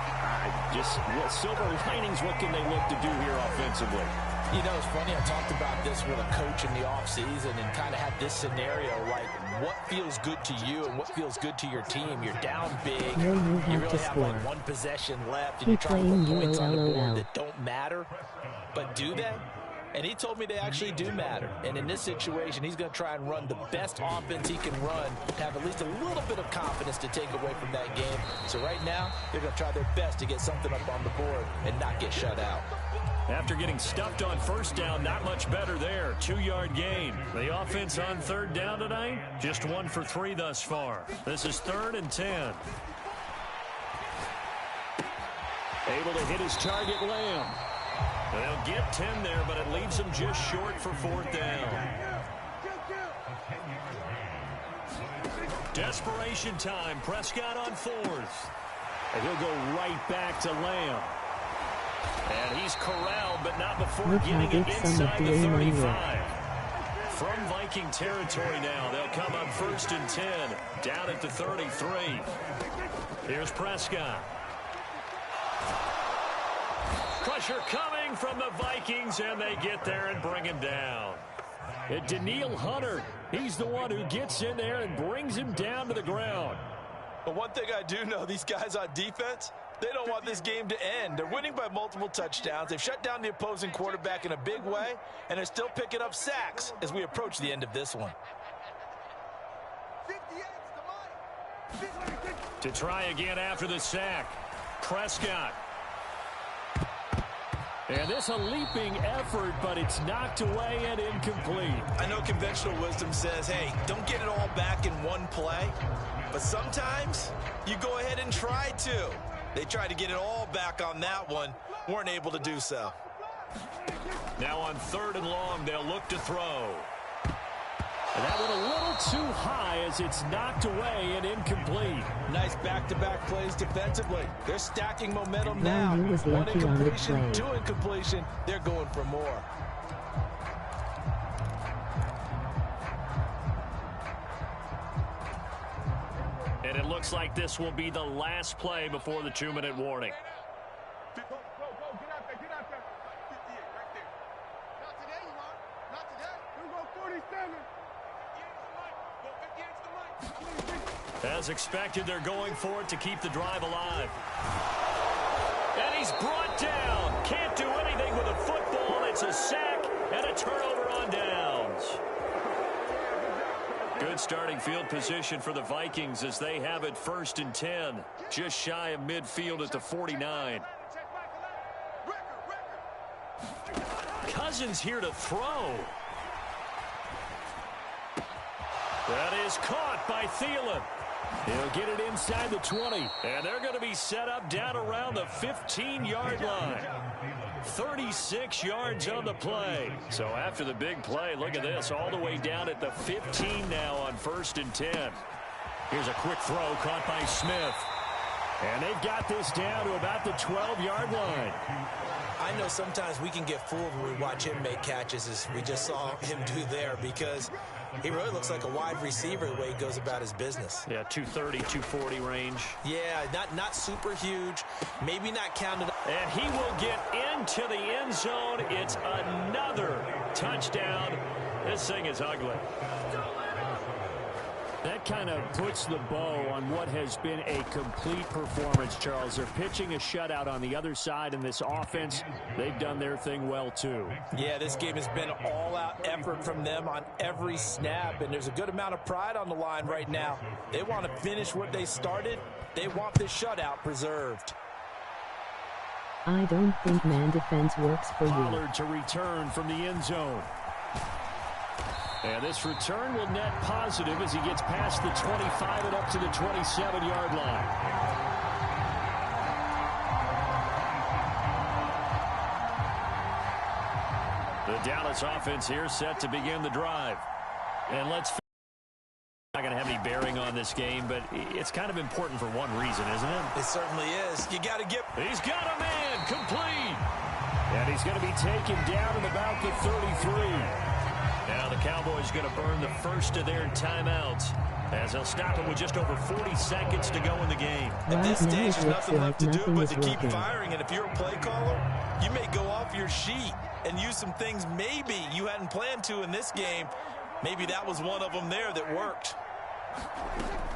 Speaker 4: Just silver linings, what can they look to do here offensively?
Speaker 3: You know, it's funny, I talked about this with a coach in the offseason and kind of had this scenario, like what feels good to you and what feels good to your team. You're down big.
Speaker 6: No, you
Speaker 3: really
Speaker 6: have to
Speaker 3: have
Speaker 6: score.
Speaker 3: like 1 possession left, and
Speaker 6: Keep
Speaker 3: you're trying to put points on the board
Speaker 6: LOL.
Speaker 3: that don't matter. But do they? And he told me they actually do matter. And in this situation, he's going to try and run the best offense he can run to have at least a little bit of confidence to take away from that game. So right now, they're going to try their best to get something up on the board and not get shut out.
Speaker 4: After getting stuffed on first down, not much better there. 2-yard gain. The offense on third down tonight, just 1 for 3 thus far. This is 3rd and 10. Able to hit his target, Lamb. They'll get 10 there, but it leaves them just short for 4th down. Desperation time. Prescott on 4th. And he'll go right back to Lamb. And he's corralled, but not before getting it inside the 35. From Viking territory now, they'll come up 1st and 10, down at the 33. Here's Prescott. Pressure coming from the Vikings, and they get there and bring him down. And Daniil Hunter, he's the one who gets in there and brings him down to the ground.
Speaker 3: But one thing I do know, these guys on defense, they don't want this game to end. They're winning by multiple touchdowns. They've shut down the opposing quarterback in a big way, and they're still picking up sacks as we approach the end of this one.
Speaker 4: To try again after the sack, Prescott. And this a leaping effort, but it's knocked away and incomplete.
Speaker 2: I know conventional wisdom says, hey, don't get it all back in one play. But sometimes you go ahead and try to. They tried to get it all back on that one. Weren't able to do so.
Speaker 4: Now on 3rd and long, they'll look to throw. And that one a little too high as it's knocked away and incomplete.
Speaker 3: Nice back-to-back plays defensively. They're stacking momentum now.
Speaker 6: He was
Speaker 3: One
Speaker 6: lucky on the
Speaker 3: incompletion,
Speaker 6: play.
Speaker 3: 2 incompletion. They're going for more.
Speaker 4: And it looks like this will be the last play before the 2-minute warning.
Speaker 5: Go, get out there. 58, right there. Not today, you are. Not today. You go 47.
Speaker 4: As expected, they're going for it to keep the drive alive. And he's brought down. Can't do anything with a football. It's a sack and a turnover on downs. Good starting field position for the Vikings as they have it 1st and 10. Just shy of midfield at the 49. Cousins here to throw. That is caught by Thielen. He'll get it inside the 20. And they're going to be set up down around the 15-yard line. 36 yards on the play. So after the big play, look at this, all the way down at the 15 now on 1st and 10. Here's a quick throw caught by Smith. And they've got this down to about the 12-yard line.
Speaker 2: I know sometimes we can get fooled when we watch him make catches, as we just saw him do there, because he really looks like a wide receiver the way he goes about his business.
Speaker 4: Yeah, 230, 240 range.
Speaker 2: Yeah, not super huge, maybe not counted.
Speaker 4: And he will get into the end zone. It's another touchdown. This thing is ugly. That kind of puts the bow on what has been a complete performance, Charles. They're pitching a shutout on the other side, and this offense, they've done their thing well, too.
Speaker 3: Yeah, this game has been all-out effort from them on every snap, and there's a good amount of pride on the line right now. They want to finish what they started. They want this shutout preserved.
Speaker 6: I don't think man defense works for you.
Speaker 4: Pollard to return from the end zone. And this return will net positive as he gets past the 25 and up to the 27-yard line. The Dallas offense here set to begin the drive. And let's not going to have any bearing on this game, but it's kind of important for one reason, isn't it?
Speaker 2: It certainly is. You got to get...
Speaker 4: He's got a man complete. And he's going to be taken down at about the 33. Now the Cowboys going to burn the first of their timeouts as they'll stop it with just over 40 seconds to go in the game.
Speaker 2: At this stage, there's nothing left to do but to keep firing. And if you're a play caller, you may go off your sheet and use some things maybe you hadn't planned to in this game. Maybe that was one of them there that worked.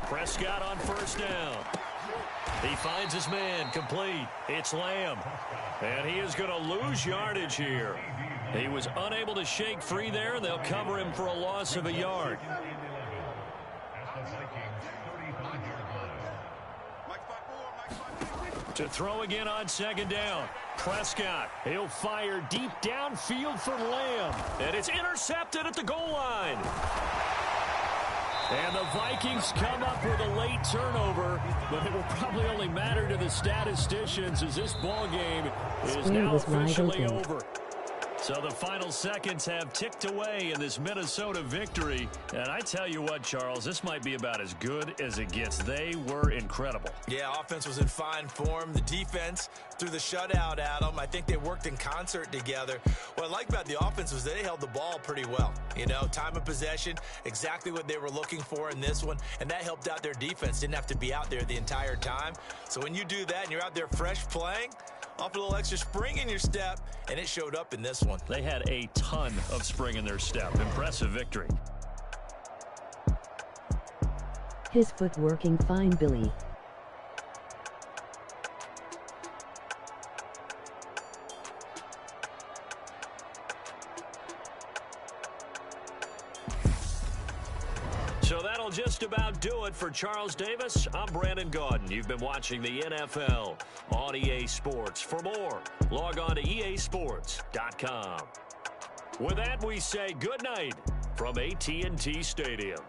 Speaker 4: Prescott on first down. He finds his man complete. It's Lamb. And he is going to lose yardage here. He was unable to shake free there, and they'll cover him for a loss of a yard. To throw again on second down. Prescott, he'll fire deep downfield for Lamb. And it's intercepted at the goal line. And the Vikings come up with a late turnover, but it will probably only matter to the statisticians as this ball game is now officially over. So the final seconds have ticked away in this Minnesota victory. And I tell you what, Charles, this might be about as good as it gets. They were incredible.
Speaker 2: Yeah, offense was in fine form. The defense threw the shutout at them. I think they worked in concert together. What I like about the offense was they held the ball pretty well. You know, time of possession, exactly what they were looking for in this one. And that helped out their defense. Didn't have to be out there the entire time. So when you do that and you're out there fresh playing, off a little extra spring in your step, and it showed up in this one.
Speaker 4: They had a ton of spring in their step. Impressive victory.
Speaker 6: His foot working fine, Billy.
Speaker 4: So that'll just about do it for Charles Davis. I'm Brandon Gaudin. You've been watching the NFL on EA Sports. For more, log on to easports.com. With that, we say good night from AT&T Stadium.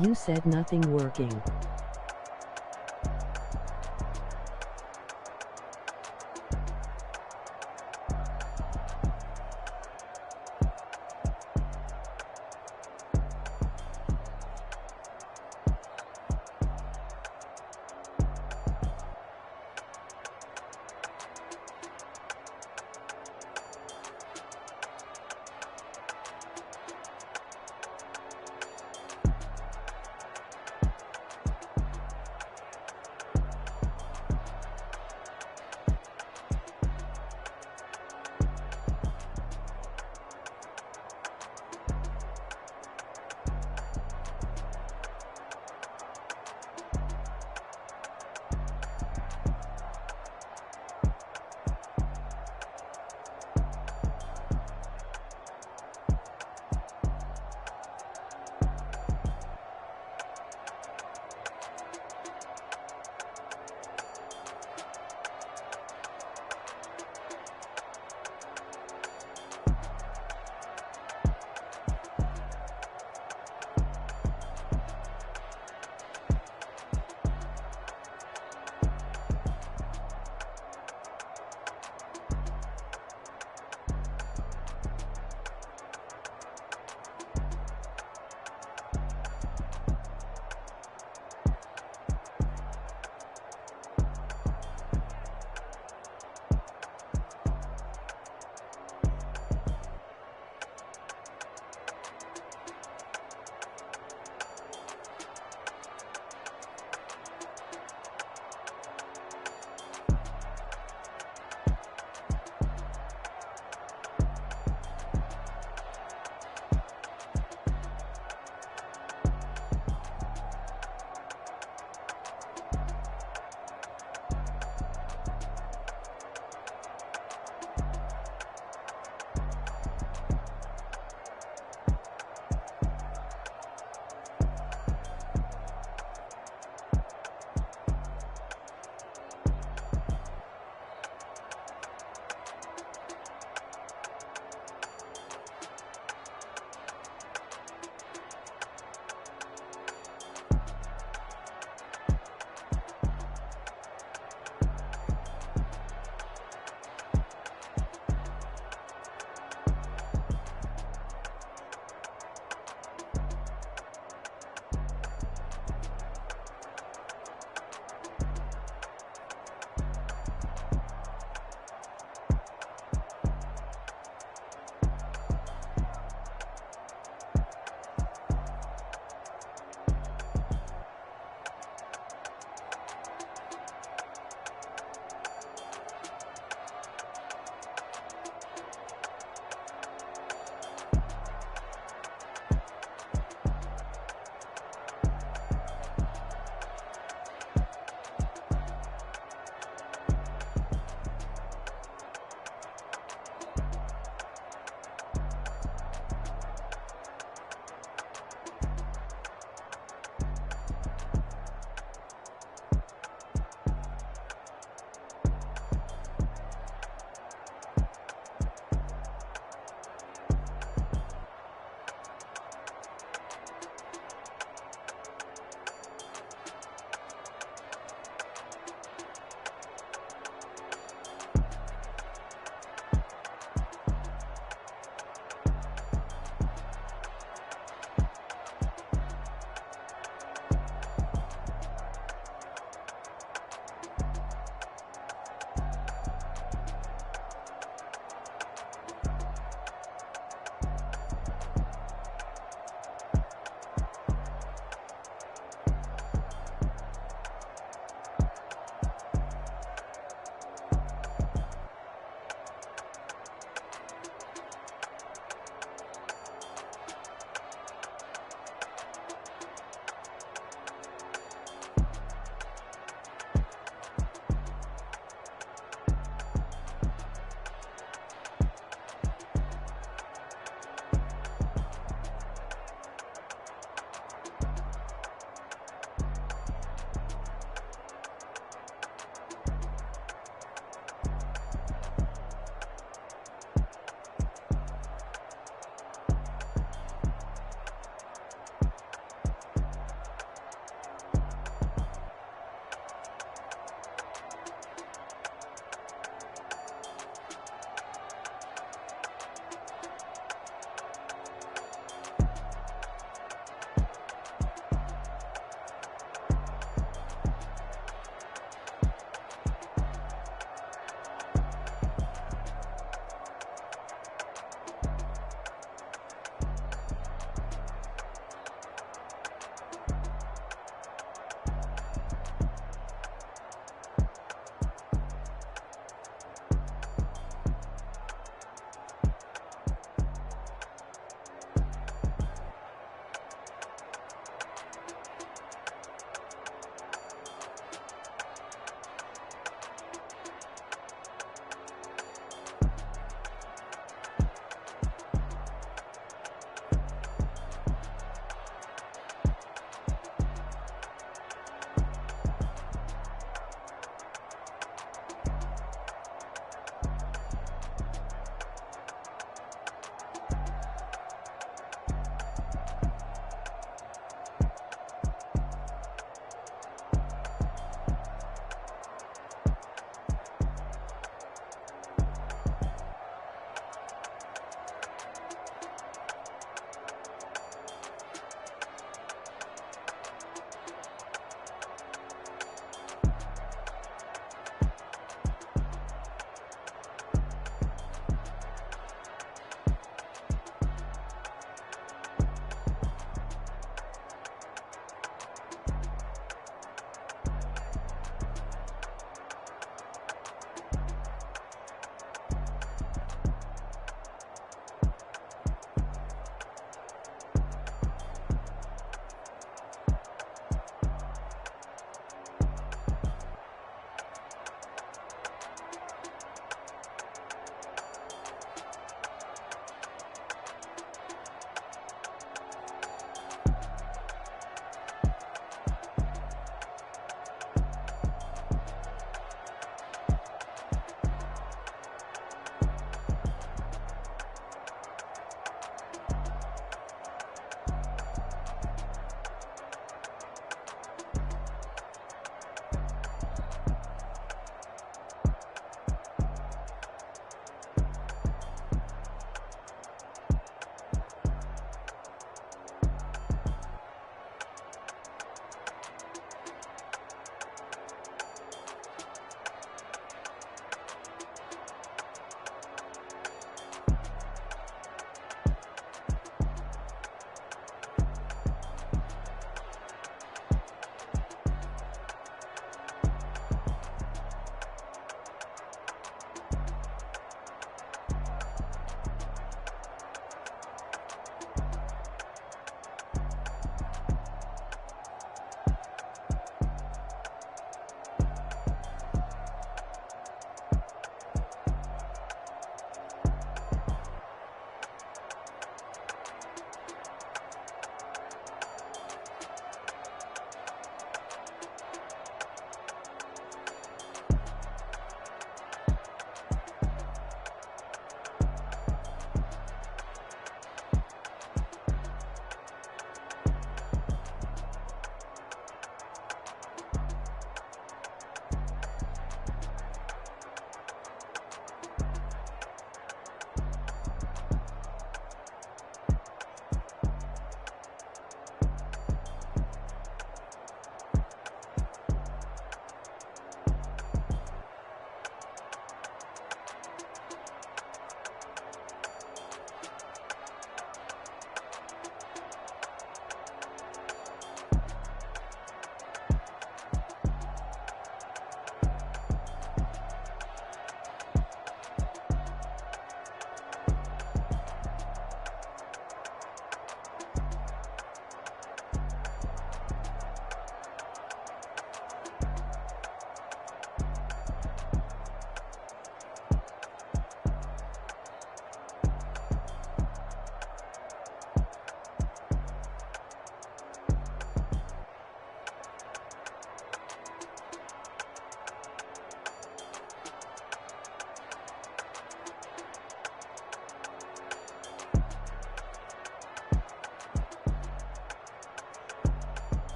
Speaker 6: You said nothing working.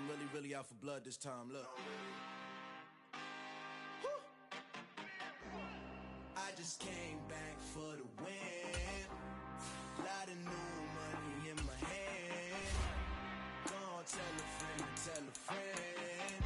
Speaker 5: I'm really out for blood this time. Look. I just came back for the win. Lot of new money in my hand. Gonna tell a friend and tell a friend.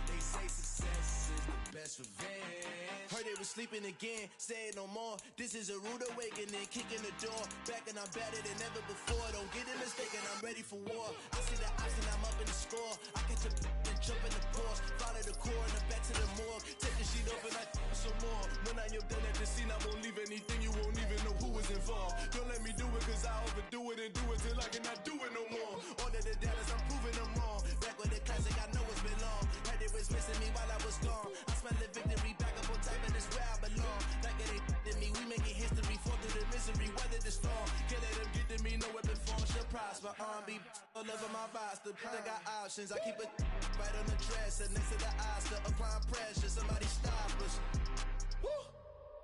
Speaker 5: They say success is the best revenge. Heard they was sleeping again, say it no more. This is a rude awakening, kicking the door. Back and I'm better than ever before. Don't get it mistaken, I'm ready for war. I see the option, I'm up in the score. I catch a and jump in the Porsche. Follow the core and the back to the morgue. Take the sheet off and I some more. When I am done at the scene, I won't leave anything. You won't even know who was involved. Don't let me do it, cause I overdo it and do it till I cannot do it no more. All of the Dallas, I'm proving them wrong. Back with the classic, I know it's been long. Heard they was missing me while I was gone. I smell the victory, back up on time, and it's where I belong. Like it ain't to me, we making history. Fall through the misery, weather the storm. Can't let them get to me, no weapon form should prosper. R&B all over my roster. I got options, I keep it right on the dresser. Next to the Oscar, applying pressure. Somebody stop us. Woo!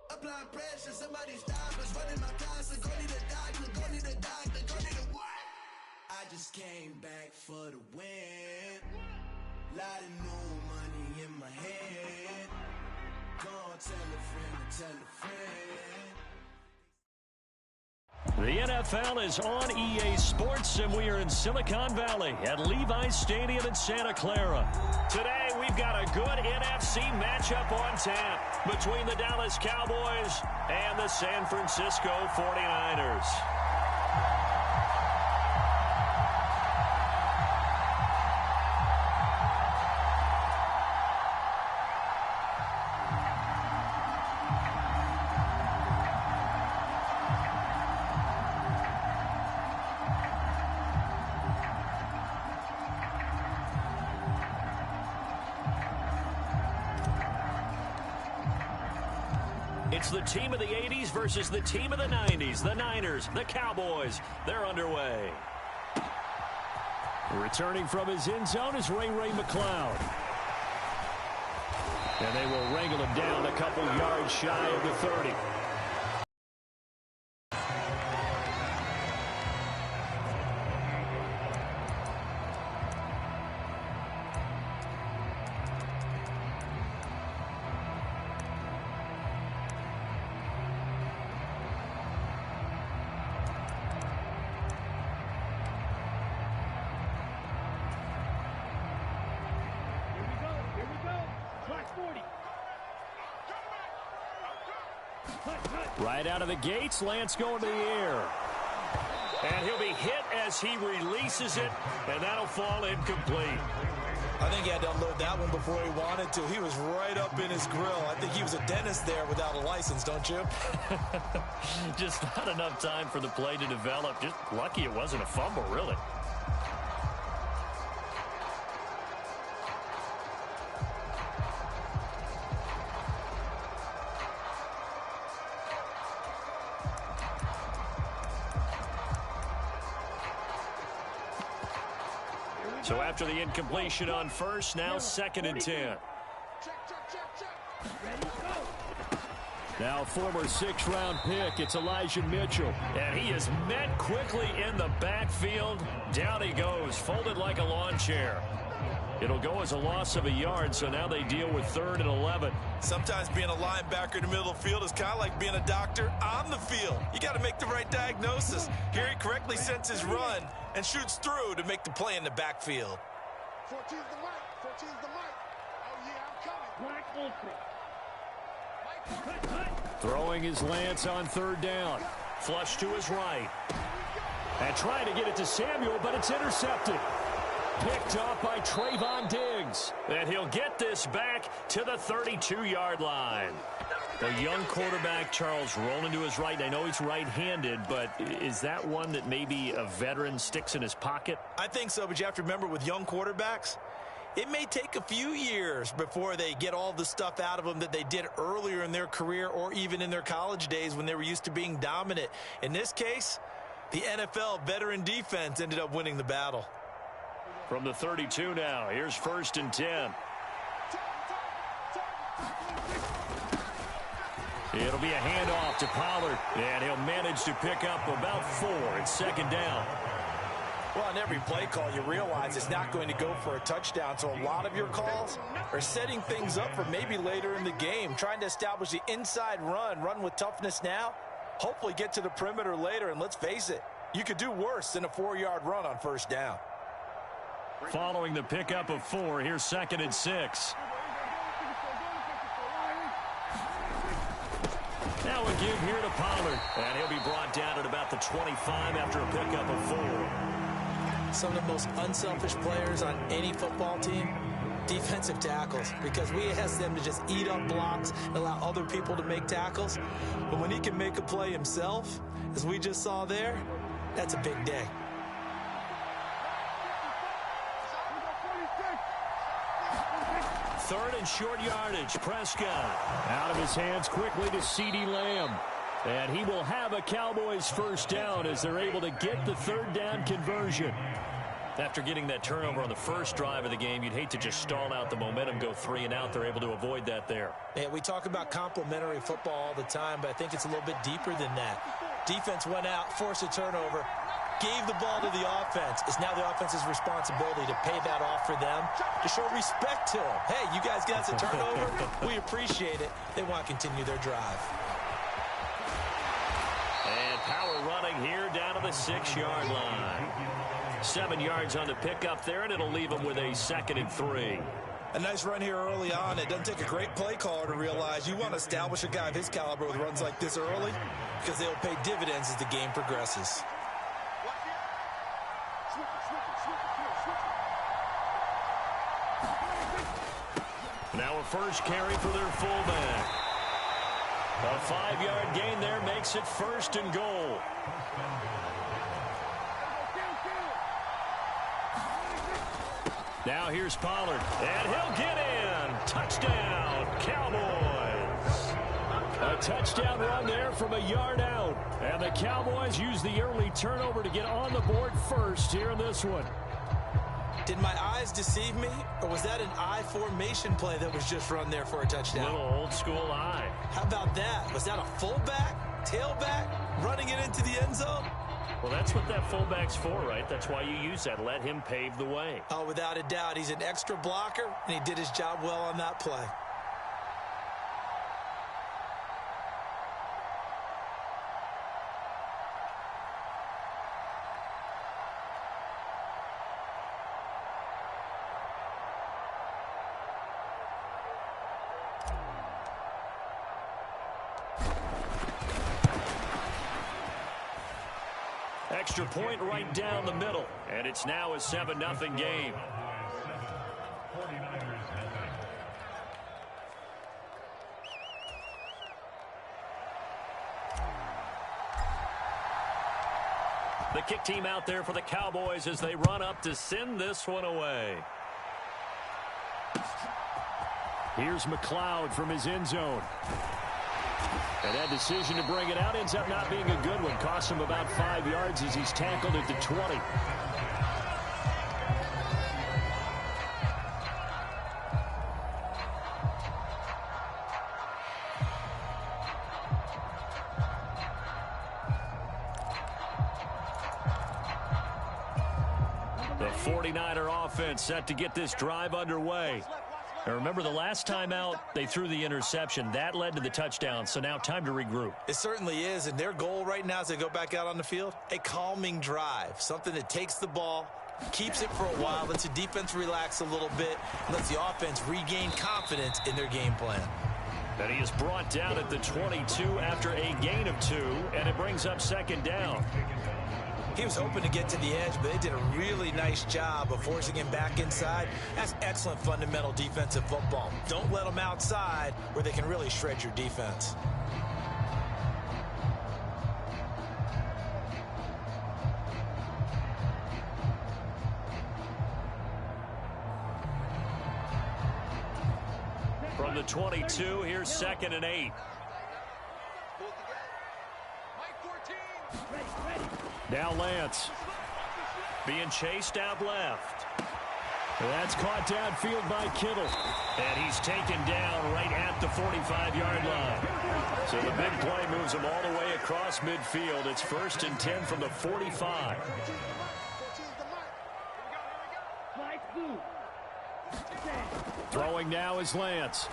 Speaker 5: Applying pressure, somebody stop us. Running my casa, go need a doctor, go need a doctor, go need a what? I just came back for the win. Lot of new money in my hand. Gonna tell a friend and tell a friend.
Speaker 1: The NFL is on EA Sports, and we are in Silicon Valley at Levi's Stadium in Santa Clara. Today, we've got a good NFC matchup on tap between the Dallas Cowboys and the San Francisco 49ers. It's the team of the 80s versus the team of the 90s. The Niners, the Cowboys, they're underway. Returning from his end zone is Ray McCloud. And they will wrangle him down a couple yards shy of the 30. Right out of the gates, Lance going to the air. And he'll be hit as he releases it, and that'll fall incomplete.
Speaker 2: I think he had to unload that one before he wanted to. He was right up in his grill. I think he was a dentist there without a license, don't you?
Speaker 1: Just not enough time for the play to develop. Just lucky it wasn't a fumble, really. So after the incompletion on first, now 2nd and 10. Now former 6th-round pick, it's Elijah Mitchell. And he is met quickly in the backfield. Down he goes, folded like a lawn chair. It'll go as a loss of a yard, so now they deal with 3rd and 11.
Speaker 2: Sometimes being a linebacker in the middle of the field is kind of like being a doctor on the field. You got to make the right diagnosis. Here he correctly sends his run and shoots through to make the play in the backfield.
Speaker 7: 14's the mic. 14's the mic. Oh, yeah, I'm coming.
Speaker 1: Throwing his Lance on 3rd down. Flush to his right. And trying to get it to Samuel, but it's intercepted. Picked off by Trayvon Diggs. And he'll get this back to the 32-yard line. The young quarterback, Charles, rolling to his right. I know he's right-handed, but is that one that maybe a veteran sticks in his pocket?
Speaker 2: I think so, but you have to remember with young quarterbacks, it may take a few years before they get all the stuff out of them that they did earlier in their career or even in their college days when they were used to being dominant. In this case, the NFL veteran defense ended up winning the battle.
Speaker 1: From the 32 now, here's 1st and 10. It'll be a handoff to Pollard, and he'll manage to pick up about 4 at 2nd down.
Speaker 3: Well, on every play call, you realize it's not going to go for a touchdown, so a lot of your calls are setting things up for maybe later in the game, trying to establish the inside run with toughness now, hopefully get to the perimeter later, and let's face it, you could do worse than a 4-yard run on first down.
Speaker 4: Following the pickup of 4, here's 2nd and 6. Now a give here to Pollard, and he'll be brought down at about the 25 after a pickup of 4.
Speaker 2: Some of the most unselfish players on any football team, defensive tackles, because we ask them to just eat up blocks and allow other people to make tackles. But when he can make a play himself, as we just saw there, that's a big day.
Speaker 4: Third and short yardage. Prescott out of his hands quickly to CeeDee Lamb. And he will have a Cowboys first down as they're able to get the 3rd down conversion. After getting that turnover on the first drive of the game, you'd hate to just stall out the momentum, go 3 and out. They're able to avoid that there.
Speaker 2: Yeah, we talk about complementary football all the time, but I think it's a little bit deeper than that. Defense went out, forced a turnover, gave the ball to the offense. It's now the offense's responsibility to pay that off for them, to show respect to them. Hey, you guys got us a turnover. We appreciate it. They want to continue their drive.
Speaker 4: And power running here down to the 6-yard line. 7 yards on the pickup there, and it'll leave them with a 2nd and 3.
Speaker 3: A nice run here early on. It doesn't take a great play caller to realize you want to establish a guy of his caliber with runs like this early, because they'll pay dividends as the game progresses.
Speaker 4: Now a first carry for their fullback. A 5-yard gain there makes it 1st and goal. Now here's Pollard, and he'll get in. Touchdown, Cowboys. A touchdown run there from a yard out. And the Cowboys use the early turnover to get on the board first here in this one.
Speaker 2: Did my eyes deceive me, or was that an I formation play that was just run there for a touchdown?
Speaker 4: Little old school eye.
Speaker 2: How about that? Was that a fullback, tailback, running it into the end zone?
Speaker 4: Well, that's what that fullback's for, right? That's why you use that. Let him pave the way.
Speaker 2: Oh, without a doubt. He's an extra blocker, and he did his job well on that play.
Speaker 4: Extra point right down the middle, and it's now a 7-0 game. The kick team out there for the Cowboys as they run up to send this one away. Here's McLeod from his end zone. And that decision to bring it out ends up not being a good one. Costs him about 5 yards as he's tackled at the 20. The 49er offense set to get this drive underway. And remember, the last time out, they threw the interception. That led to the touchdown, so now time to regroup.
Speaker 2: It certainly is, and their goal right now as they go back out on the field, a calming drive, something that takes the ball, keeps it for a while, lets the defense relax a little bit, and lets the offense regain confidence in their game plan.
Speaker 4: And he is brought down at the 22 after a gain of 2, and it brings up 2nd down.
Speaker 2: He was hoping to get to the edge, but they did a really nice job of forcing him back inside. That's excellent fundamental defensive football. Don't let them outside where they can really shred your defense.
Speaker 4: From the 22, here's 2nd and 8. Now Lance being chased out left. That's caught downfield by Kittle. And he's taken down right at the 45-yard line. So the big play moves him all the way across midfield. It's 1st and 10 from the 45. Throwing now is Lance.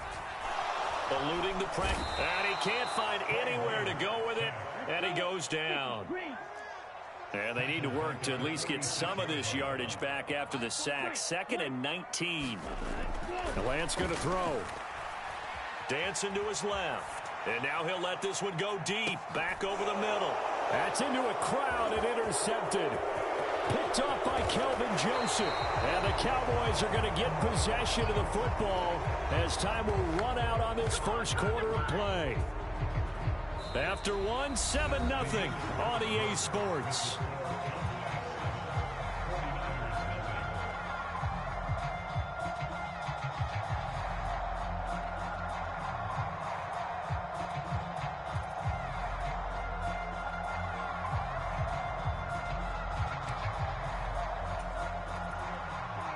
Speaker 4: Eluding the pressure. And he can't find anywhere to go with it. And he goes down. And they need to work to at least get some of this yardage back after the sack. 2nd and 19. Lance going to throw. Dancing to his left. And now he'll let this one go deep. Back over the middle. That's into a crowd and intercepted. Picked off by Kelvin Joseph. And the Cowboys are going to get possession of the football as time will run out on this first quarter of play. After 7-0 on EA Sports.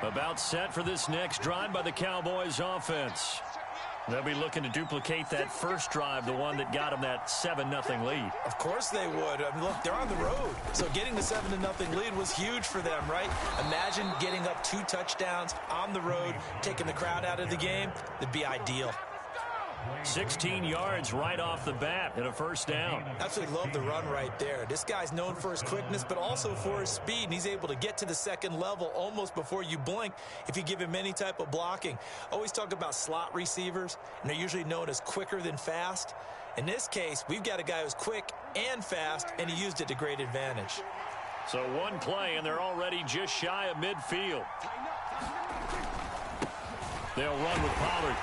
Speaker 4: About set for this next drive by the Cowboys offense. They'll be looking to duplicate that first drive, the one that got them that 7-0 lead.
Speaker 2: Of course they would. I mean, look, they're on the road. So getting the 7-0 lead was huge for them, right? Imagine getting up 2 touchdowns on the road, taking the crowd out of the game. That'd be ideal.
Speaker 4: 16 yards right off the bat and a first down.
Speaker 2: Absolutely love the run right there. This guy's known for his quickness, but also for his speed. And he's able to get to the second level almost before you blink if you give him any type of blocking. Always talk about slot receivers, and they're usually known as quicker than fast. In this case, we've got a guy who's quick and fast, and he used it to great advantage.
Speaker 4: So one play, and they're already just shy of midfield. They'll run with Pollard.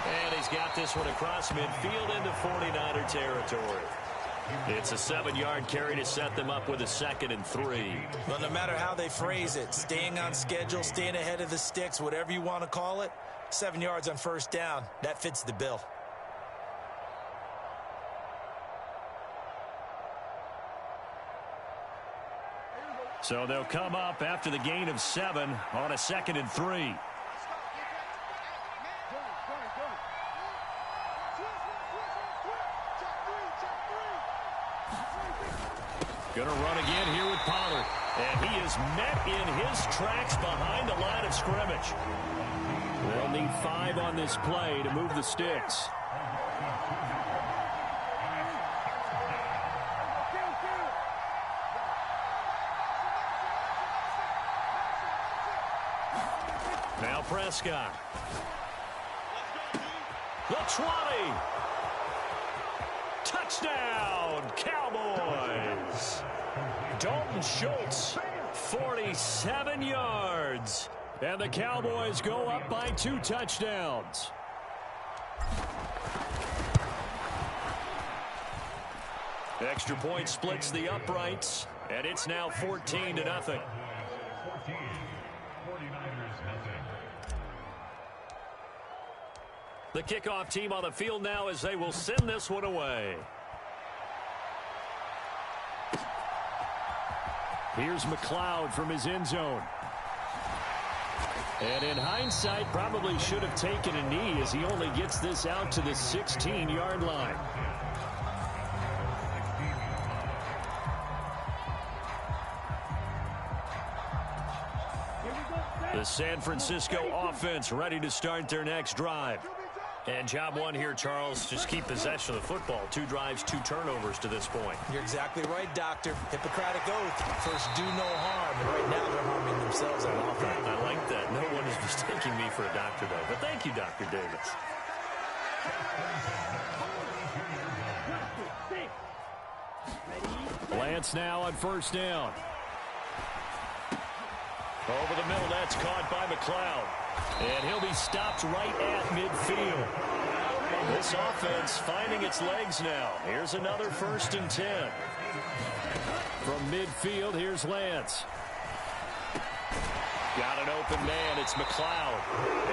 Speaker 4: And he's got this one across midfield into 49er territory. It's a 7-yard carry to set them up with a 2nd and 3.
Speaker 2: Well, no matter how they phrase it, staying on schedule, staying ahead of the sticks, whatever you want to call it, 7 yards on first down, that fits the bill.
Speaker 4: So they'll come up after the gain of 7 on a 2nd and 3. Going to run again here with Pollard. And he is met in his tracks behind the line of scrimmage. They'll need 5 on this play to move the sticks. Now Prescott. The 20. Touchdown, Cowboys. Dalton Schultz, 47 yards. And the Cowboys go up by 2 touchdowns. Extra point splits the uprights, and it's now 14-0. The kickoff team on the field now as they will send this one away. Here's McLeod from his end zone. And in hindsight, probably should have taken a knee as he only gets this out to the 16-yard line. The San Francisco offense ready to start their next drive. And job one here, Charles, just keep possession of the football. 2 drives, 2 turnovers to this point.
Speaker 2: You're exactly right, Doctor. Hippocratic oath. First, do no harm. And right now, they're harming themselves on offense.
Speaker 4: I like that. No one is mistaking me for a doctor, though. But thank you, Dr. Davis. Lance now on first down. Over the middle, that's caught by McLeod. And he'll be stopped right at midfield. This offense finding its legs now. Here's another 1st and 10. From midfield, here's Lance. Got an open man, it's McLeod.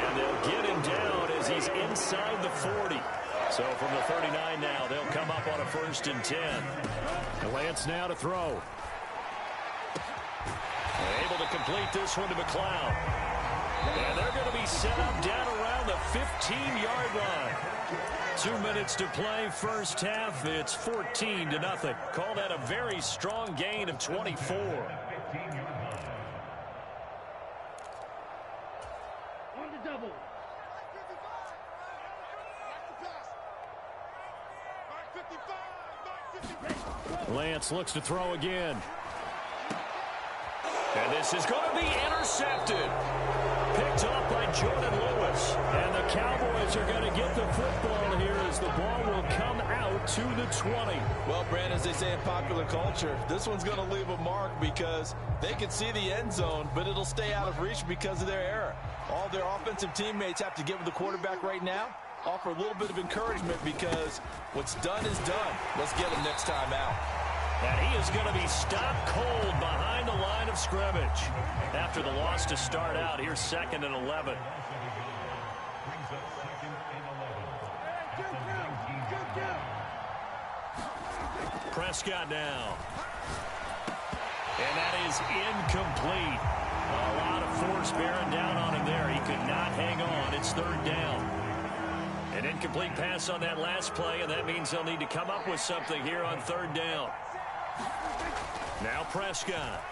Speaker 4: And they'll get him down as he's inside the 40. So from the 39 now, they'll come up on a 1st and 10. And Lance now to throw. Able to complete this one to McLeod. And they're going to be set up down around the 15-yard line. 2 minutes to play first half. It's 14-0. Call that a very strong gain of 24.
Speaker 7: double. Back 55.
Speaker 1: Lance looks to throw again. And this is going to be intercepted. Picked up by Jordan Lewis. And the Cowboys are going to get the football here as the ball will come out to the 20.
Speaker 3: Well, Brandon, as they say in popular culture, this one's going to leave a mark because they can see the end zone, but it'll stay out of reach because of their error. All their offensive teammates have to give the quarterback right now, offer a little bit of encouragement because what's done is done. Let's get him next time out.
Speaker 1: And he is going to be stopped cold behind the line of scrimmage. After the loss to start out, here's 2nd and 11. Prescott now. And that is incomplete. A lot of force bearing down on him there. He could not hang on. It's 3rd down. An incomplete pass on that last play, and that means they'll need to come up with something here on 3rd down. Now Prescott.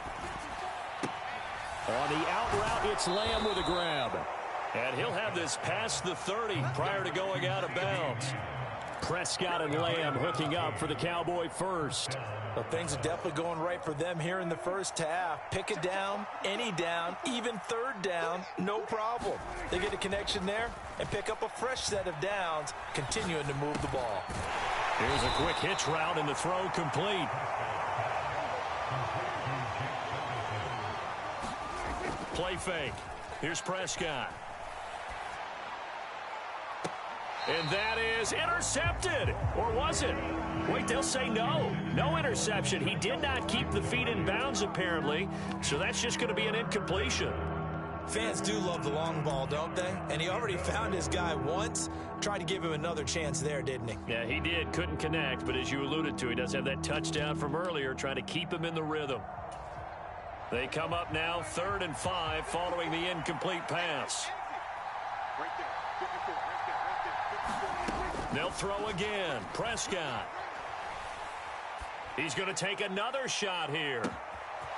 Speaker 1: On the out route, it's Lamb with a grab. And he'll have this past the 30 prior to going out of bounds. Prescott and Lamb hooking up for the Cowboy first.
Speaker 3: Well, things are definitely going right for them here in the first half. Pick a down, any down, even 3rd down, no problem. They get a connection there and pick up a fresh set of downs, continuing to move the ball.
Speaker 1: Here's a quick hitch route and the throw complete. Play fake. Here's Prescott. And that is intercepted. Or was it? Wait, they'll say no. No interception. He did not keep the feet in bounds, apparently. So that's just going to be an incompletion.
Speaker 2: Fans do love the long ball, don't they? And he already found his guy once. Tried to give him another chance there, didn't he?
Speaker 1: Yeah, he did. Couldn't connect. But as you alluded to, he does have that touchdown from earlier, trying to keep him in the rhythm. They come up now 3rd and 5 following the incomplete pass. They'll throw again. Prescott. He's going to take another shot here.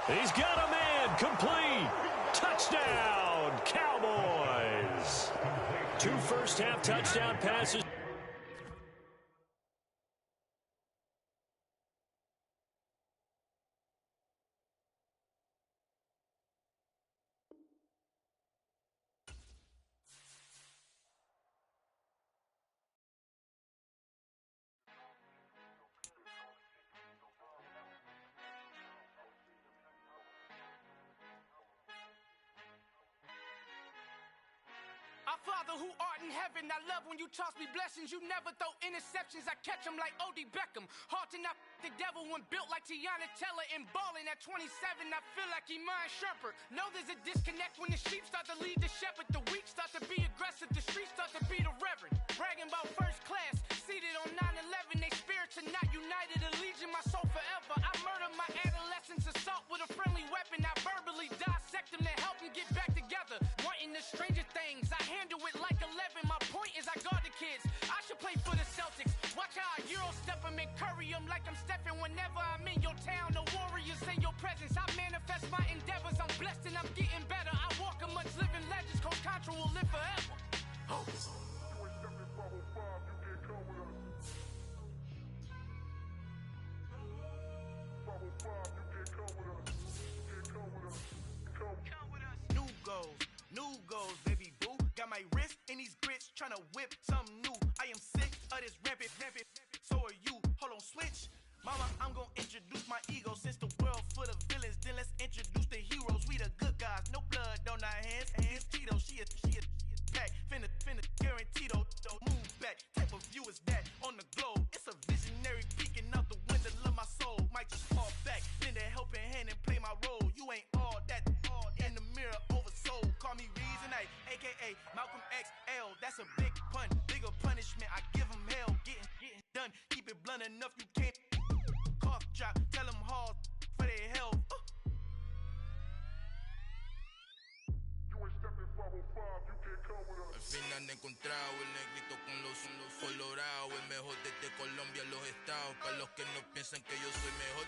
Speaker 1: He's got a man. Complete. Touchdown, Cowboys. 2 first-half touchdown passes.
Speaker 8: Our Father who art in heaven, I love when you toss me blessings. You never throw interceptions, I catch them like O.D. Beckham. Hard to not the devil when built like Tiana Teller and balling at 27. I feel like Iman Shumpert. Know there's a disconnect when the sheep start to lead the shepherd. The weak start to be aggressive, the streets start to be the reverend. Bragging about first class, seated on 9/11. They spirits are not united, a legion, my soul forever. I murder my adolescence, assault with a friendly weapon. I verbally dissect them to help them get back together. Wanting the stranger things, I handle it like 11. My point is I guard the kids. I should play for the Celtics. Watch how I Euro step them and curry them like I'm Stephen. Whenever I'm in your town, the Warriors in your presence. I manifest my endeavors. I'm blessed and I'm getting better. I walk amongst living legends. Coach Contra will live forever. Oh. New goals, baby boo. Got my wrist in these grits, tryna whip something new. I am sick of this rampant. So are you. Hold on, switch. Mama, I'm gonna introduce my ego. Since the world full of villains, then let's introduce the heroes. We the good guys, no blood on our hands. Hands Tito, she a pack. Finna, guaranteed, don't move back. Type of view is that on the globe? It's a visionary peeking out the window of my soul. Might just fall back, lend a helping hand and play my role. You ain't all that in the mirror oversold. Call me Reason A, a.k.a. Malcolm XL. That's a big pun, bigger punishment. I give him hell, getting done. Keep it blunt enough, you can't cough drop. Tell them hard for their health.
Speaker 9: Al fin han encontrado el negrito con los colorados, el mejor desde Colombia a los estados. Para los que no piensan que yo soy mejor,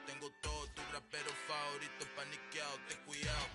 Speaker 9: tengo todo, tu rapero favorito paniqueado, ten cuidado.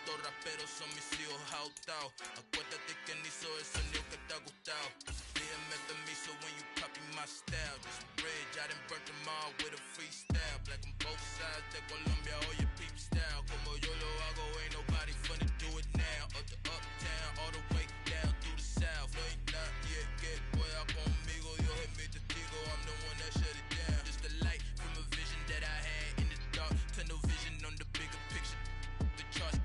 Speaker 9: estos raperos son mis hijos jautados. Acuérdate que ni soy el sonido que te ha gustado. Pídeme permiso when you copy my style. This bridge, I done burnt them all with a freestyle. Black on both sides de Colombia, oye peep style. Como yo lo hago, ain't nobody finna do it now. Up to uptown, all the way down through the south. Ain't not yet, que pueda conmigo. Dios es mi testigo, I'm the one that shut it down. Just the light from a vision that I had in the dark. Tunnel vision on the bigger picture. The charts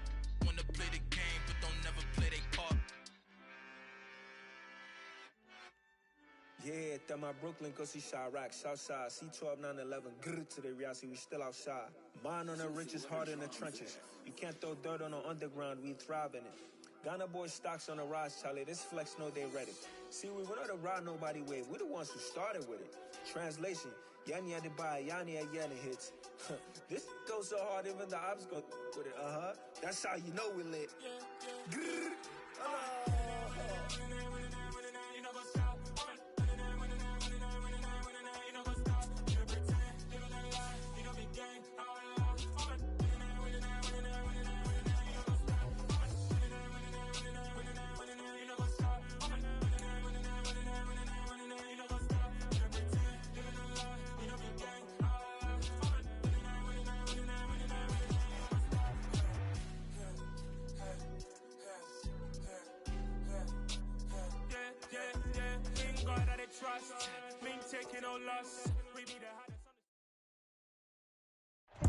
Speaker 9: wanna play the game, but don't never play their part.
Speaker 10: Yeah, that my Brooklyn, cause he shot rock, Southside, C12, 911, grrr to the reality, we still outside. Mine on the richest, heart in the trenches. You can't throw dirt on the underground, we thrive in it. Ghana boy stocks on the rise, Charlie, this flex know they ready. See, we were not to ride nobody way, we the ones who started with it. Translation, Yanni had to buy, Yanni had Yanni hits. This goes so hard, even the ops go with it, That's how you know we lit. Grrr.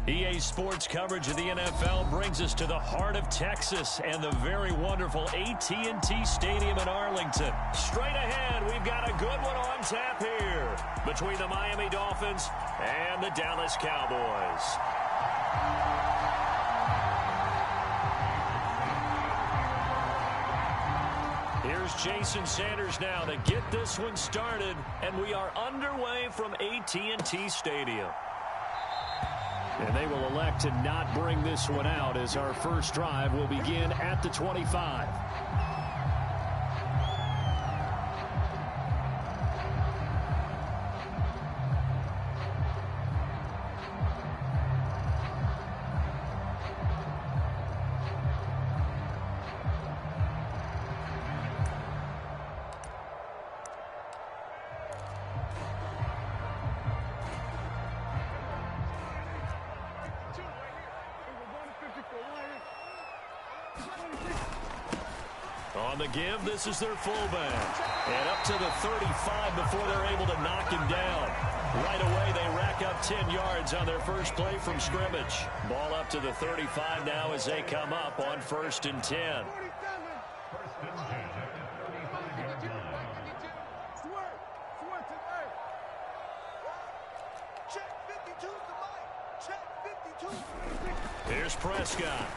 Speaker 4: EA Sports coverage of the NFL brings us to the heart of Texas and the very wonderful AT&T Stadium in Arlington. Straight ahead, we've got a good one on tap here between the Miami Dolphins and the Dallas Cowboys. Here's Jason Sanders now to get this one started, and we are underway from AT&T Stadium. And they will elect to not bring this one out as our first drive will begin at the 25. On the give, this is their fullback. And up to the 35 before they're able to knock him down. Right away, they rack up 10 yards on their first play from scrimmage. Ball up to the 35 now as they come up on 1st and 10. Here's Prescott.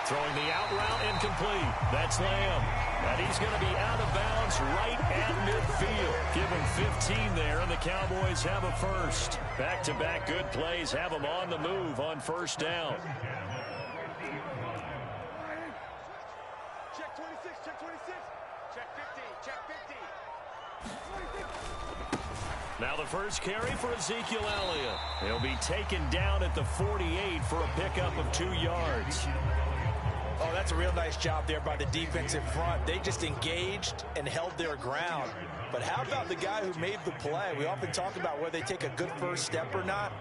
Speaker 4: Throwing the out route incomplete. That's Lamb. And he's going to be out of bounds right at midfield. Give him 15 there, and the Cowboys have a first. Back-to-back good plays have them on the move on 1st down.
Speaker 7: Check 26, check 26. Check 50, check 50.
Speaker 4: Now the first carry for Ezekiel Elliott. He'll be taken down at the 48 for a pickup of 2 yards.
Speaker 2: Oh, that's a real nice job there by the defense in front. They just engaged and held their ground. But how about the guy who made the play? We often talk about whether they take a good first step or not.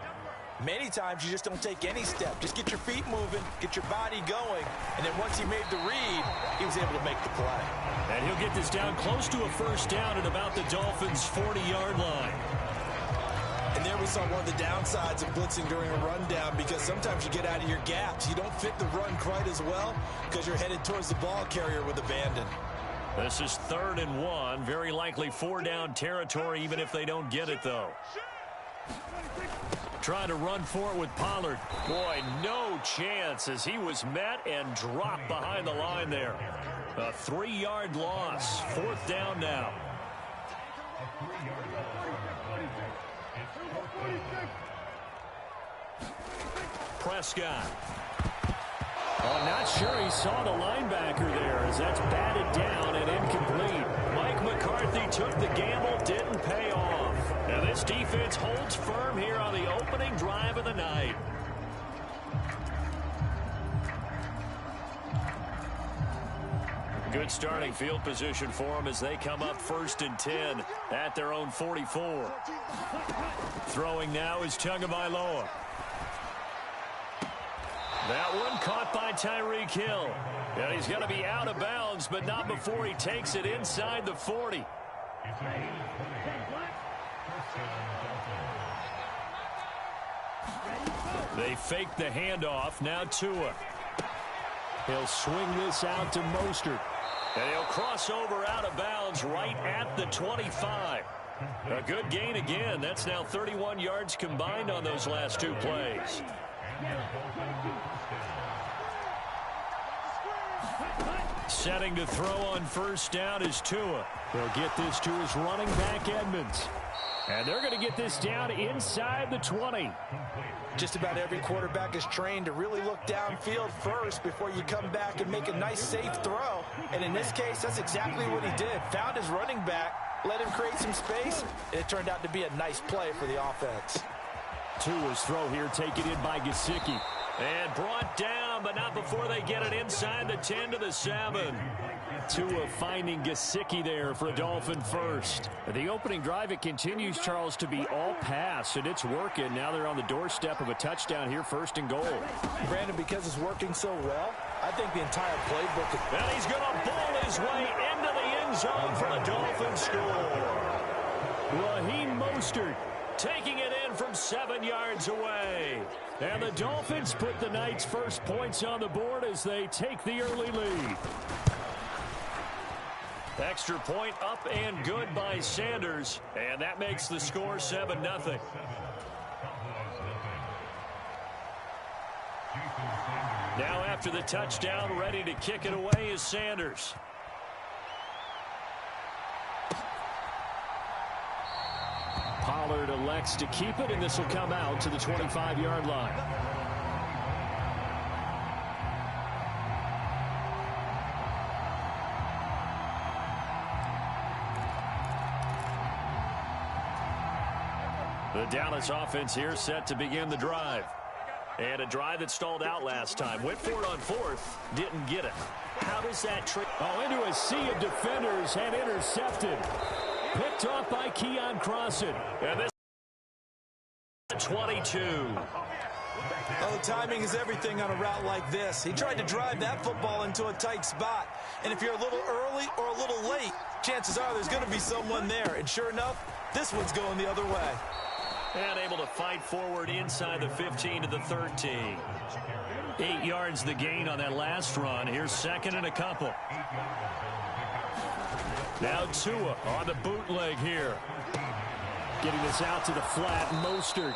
Speaker 2: Many times you just don't take any step. Just get your feet moving, get your body going, and then once he made the read, he was able to make the play.
Speaker 4: And he'll get this down close to a first down at about the Dolphins' 40-yard line.
Speaker 2: And there we saw one of the downsides of blitzing during a rundown, because sometimes you get out of your gaps. You don't fit the run quite as well because you're headed towards the ball carrier with abandon.
Speaker 4: This is 3rd and 1. Very likely 4-down territory, even if they don't get it, though. Trying to run for it with Pollard. Boy, no chance as he was met and dropped behind the line there. A 3-yard loss. 4th down now. Prescott. I'm not sure he saw the linebacker there as that's batted down and incomplete. Mike McCarthy took the gamble, didn't pay off. And this defense holds firm here on the opening drive of the night. Good starting field position for them as they come up 1st and 10 at their own 44. Throwing now is Tagovailoa. That one caught by Tyreek Hill. And he's going to be out of bounds, but not before he takes it inside the 40. They fake the handoff. Now Tua. He'll swing this out to Mostert. And he'll cross over out of bounds right at the 25. A good gain again. That's now 31 yards combined on those last 2 plays. Setting to throw on 1st down is Tua. He'll get this to his running back, Edmonds. And they're going to get this down inside the 20.
Speaker 3: Just about every quarterback is trained to really look downfield first before you come back and make a nice, safe throw. And in this case, that's exactly what he did. Found his running back, let him create some space, and it turned out to be a nice play for the offense.
Speaker 4: Tua's throw here taken in by Gesicki. And brought down, but not before they get it inside the 10 to the 7. Tua finding Gesicki there for a Dolphin first. The opening drive, it continues, Charles, to be all pass, and it's working. Now they're on the doorstep of a touchdown here, 1st and goal.
Speaker 3: Brandon, because it's working so well, I think the entire playbook is...
Speaker 4: And he's going to bowl his way into the end zone for the Dolphin score. Raheem Mostert taking it in from 7 yards away. And the Dolphins put the night's first points on the board as they take the early lead. Extra point up and good by Sanders. And that makes the score 7-0. Now after the touchdown, ready to kick it away is Sanders. Pollard elects to keep it, and this will come out to the 25-yard line. The Dallas offense here set to begin the drive. And a drive that stalled out last time. Went for it on 4th, didn't get it. How does that trick? Oh, into a sea of defenders and intercepted. Picked off by Keon Crossan. And this 22.
Speaker 3: Oh, the timing is everything on a route like this. He tried to drive that football into a tight spot. And if you're a little early or a little late, chances are there's going to be someone there. And sure enough, this one's going the other way.
Speaker 4: And able to fight forward inside the 15 to the 13. 8 yards the gain on that last run. Here's 2nd and a couple. Now Tua on the bootleg here. Getting this out to the flat, Mostert.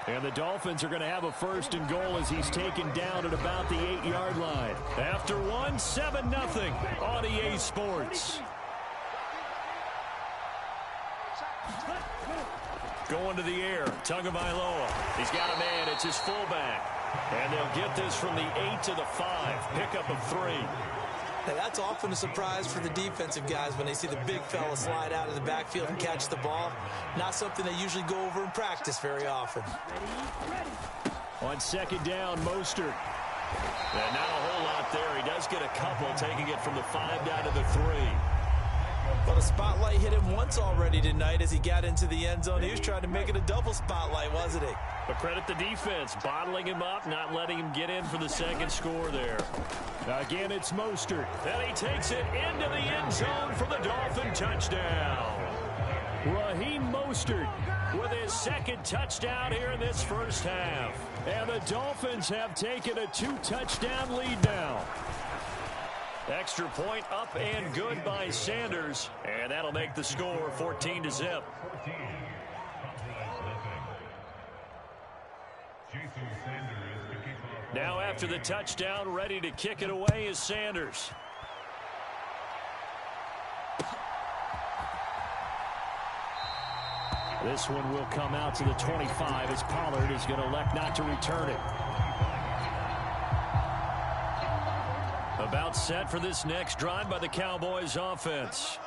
Speaker 4: And the Dolphins are going to have a 1st and goal as he's taken down at about the 8-yard line. After one, 7-0 on EA Sports. Going to the air, Tagovailoa. He's got a man, it's his fullback. And they'll get this from the 8 to the 5. Pickup of 3.
Speaker 2: Now, that's often a surprise for the defensive guys when they see the big fella slide out of the backfield and catch the ball. Not something they usually go over in practice very often.
Speaker 4: On 2nd down, Mostert. And not a whole lot there. He does get a couple, taking it from the 5 down to the 3.
Speaker 2: Well, the spotlight hit him once already tonight as he got into the end zone. He was trying to make it a double spotlight, wasn't he?
Speaker 4: But credit the defense, bottling him up, not letting him get in for the 2nd score there. Again, it's Mostert. And he takes it into the end zone for the Dolphin touchdown. Raheem Mostert with his 2nd touchdown here in this first half. And the Dolphins have taken a 2-touchdown lead now. Extra point up and good by Sanders. And that'll make the score 14-0. Now after the touchdown, ready to kick it away is Sanders. This one will come out to the 25 as Pollard is going to elect not to return it. About set for this next drive by the Cowboys offense.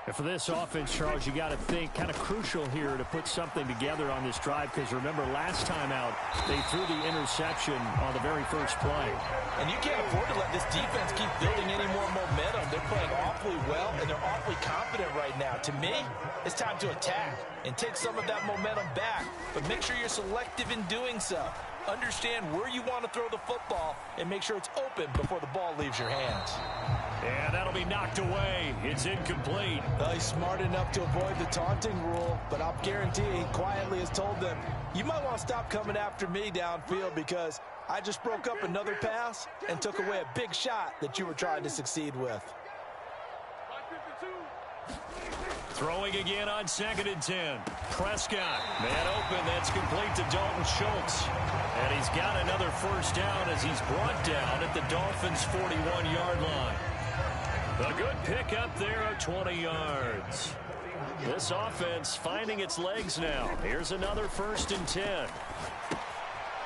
Speaker 4: And for this offense, Charles, you got to think kind of crucial here to put something together on this drive, because remember last time out they threw the interception on the very first play.
Speaker 3: And you can't afford to let this defense keep building any more momentum. They're playing awfully well, and they're awfully confident right now. To me, it's time to attack and take some of that momentum back, but make sure you're selective in doing so. Understand where you want to throw the football and make sure it's open before the ball leaves your hands.
Speaker 4: And that'll be knocked away. It's incomplete.
Speaker 3: He's smart enough to avoid the taunting rule, but I'll guarantee he quietly has told them, you might want to stop coming after me downfield because I just broke up another pass and took away a big shot that you were trying to succeed with.
Speaker 4: Throwing again on 2nd and 10. Prescott, man open, that's complete to Dalton Schultz. And he's got another first down as he's brought down at the Dolphins' 41-yard line. A good pickup there of 20 yards. This offense finding its legs now. Here's another 1st and 10.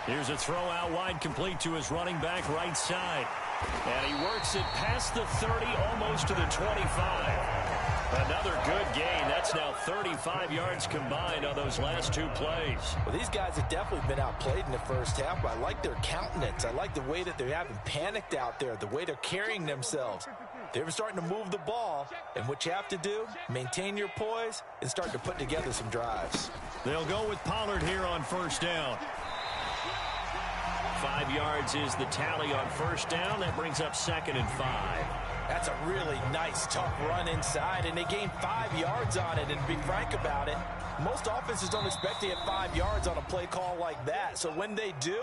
Speaker 4: Here's a throw out wide, complete to his running back right side. And he works it past the 30, almost to the 25. Another good gain. That's now 35 yards combined on those last 2 plays.
Speaker 3: Well, these guys have definitely been outplayed in the first half, but I like their countenance. I like the way that they haven't panicked out there, the way they're carrying themselves. They're starting to move the ball, and what you have to do, maintain your poise and start to put together some drives.
Speaker 4: They'll go with Pollard here on 1st down. 5 yards is the tally on 1st down. That brings up 2nd and 5.
Speaker 3: That's a really nice, tough run inside, and they gained 5 yards on it. And to be frank about it, most offenses don't expect to get 5 yards on a play call like that. So when they do,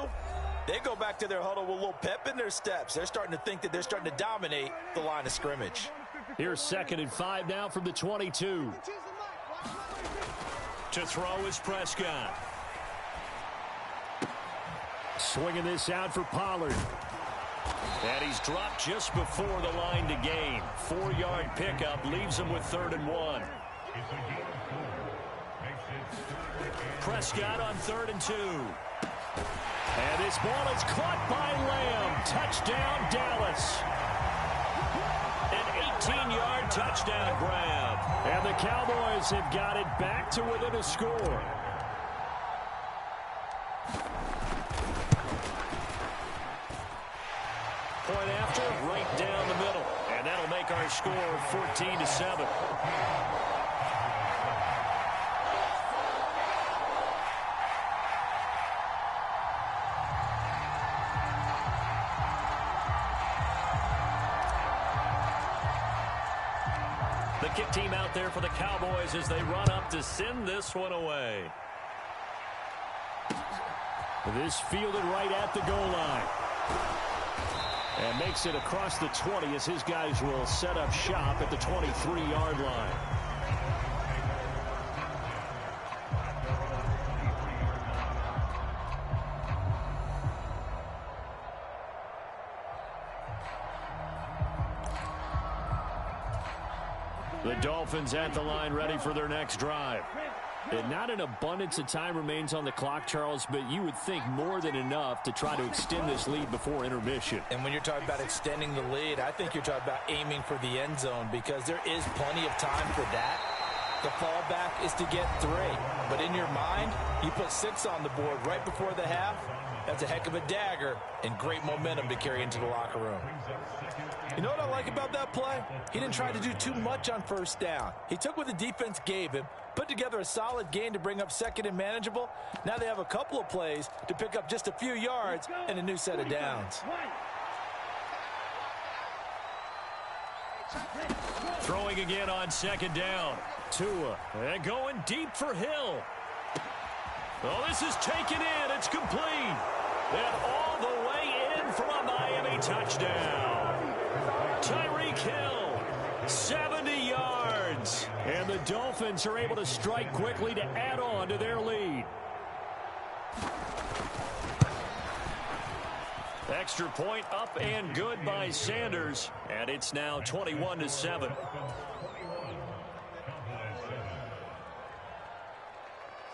Speaker 3: they go back to their huddle with a little pep in their steps. They're starting to think that they're starting to dominate the line of scrimmage.
Speaker 4: Here's 2nd and 5 now from the 22. To throw is Prescott. Swinging this out for Pollard. And he's dropped just before the line to gain. 4-yard pickup leaves him with 3rd and 1. Prescott on 3rd and 2. And this ball is caught by Lamb. Touchdown, Dallas. An 18-yard touchdown grab. And the Cowboys have got it back to within a score. Point after, right down the middle. And that'll make our score 14-7. The kick team out there for the Cowboys as they run up to send this one away. This fielded right at the goal line. And makes it across the 20 as his guys will set up shop at the 23-yard line. The Dolphins at the line ready for their next drive. And not an abundance of time remains on the clock, Charles, but you would think more than enough to try to extend this lead before intermission.
Speaker 3: And when you're talking about extending the lead, I think you're talking about aiming for the end zone because there is plenty of time for that. The fallback is to get 3. But in your mind, you put 6 on the board right before the half. That's a heck of a dagger and great momentum to carry into the locker room. You know what I like about that play? He didn't try to do too much on 1st down. He took what the defense gave him, put together a solid gain to bring up 2nd and manageable. Now they have a couple of plays to pick up just a few yards and a new set of downs.
Speaker 4: Throwing again on 2nd down. Tua, and going deep for Hill. Oh, this is taken in. It's complete. And all the way in for a Miami touchdown. Tyreek Hill, 70 yards. And the Dolphins are able to strike quickly to add on to their lead. Extra point up and good by Sanders. And it's now 21-7.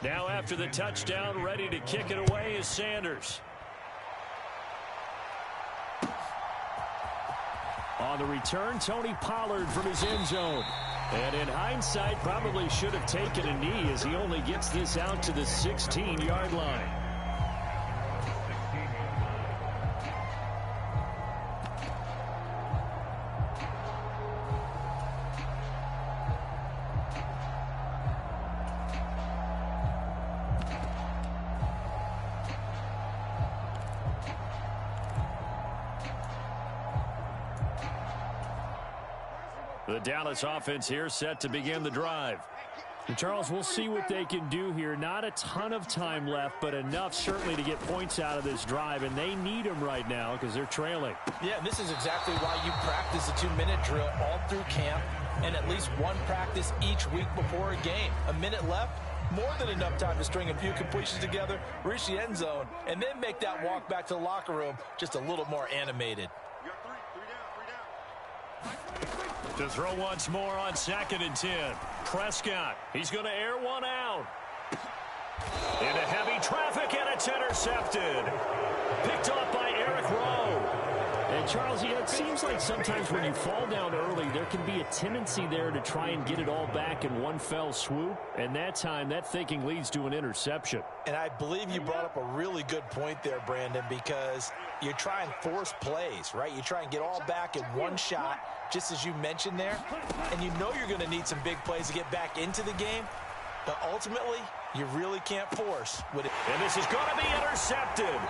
Speaker 4: Now after the touchdown, ready to kick it away is Sanders. On the return, Tony Pollard from his end zone. And in hindsight, probably should have taken a knee as he only gets this out to the 16-yard line. The Dallas offense here set to begin the drive. And Charles, we'll see what they can do here. Not a ton of time left, but enough certainly to get points out of this drive, and they need them right now because they're trailing.
Speaker 3: Yeah, and this is exactly why you practice a 2-minute drill all through camp and at least one practice each week before a game. A minute left, more than enough time to string a few completions together, reach the end zone, and then make that walk back to the locker room just a little more animated.
Speaker 4: To throw once more on 2nd and 10. Prescott, he's going to air one out. Into heavy traffic, and it's intercepted. Picked off by Eric Rowe. And Charles, it seems like sometimes when you fall down early, there can be a tendency there to try and get it all back in one fell swoop. And that time, that thinking leads to an interception.
Speaker 3: And I believe you brought up a really good point there, Brandon, because you try and force plays, right? You try and get all back in one shot, just as you mentioned there. And you know you're going to need some big plays to get back into the game. But ultimately, you really can't force with it.
Speaker 4: And this is going to be intercepted.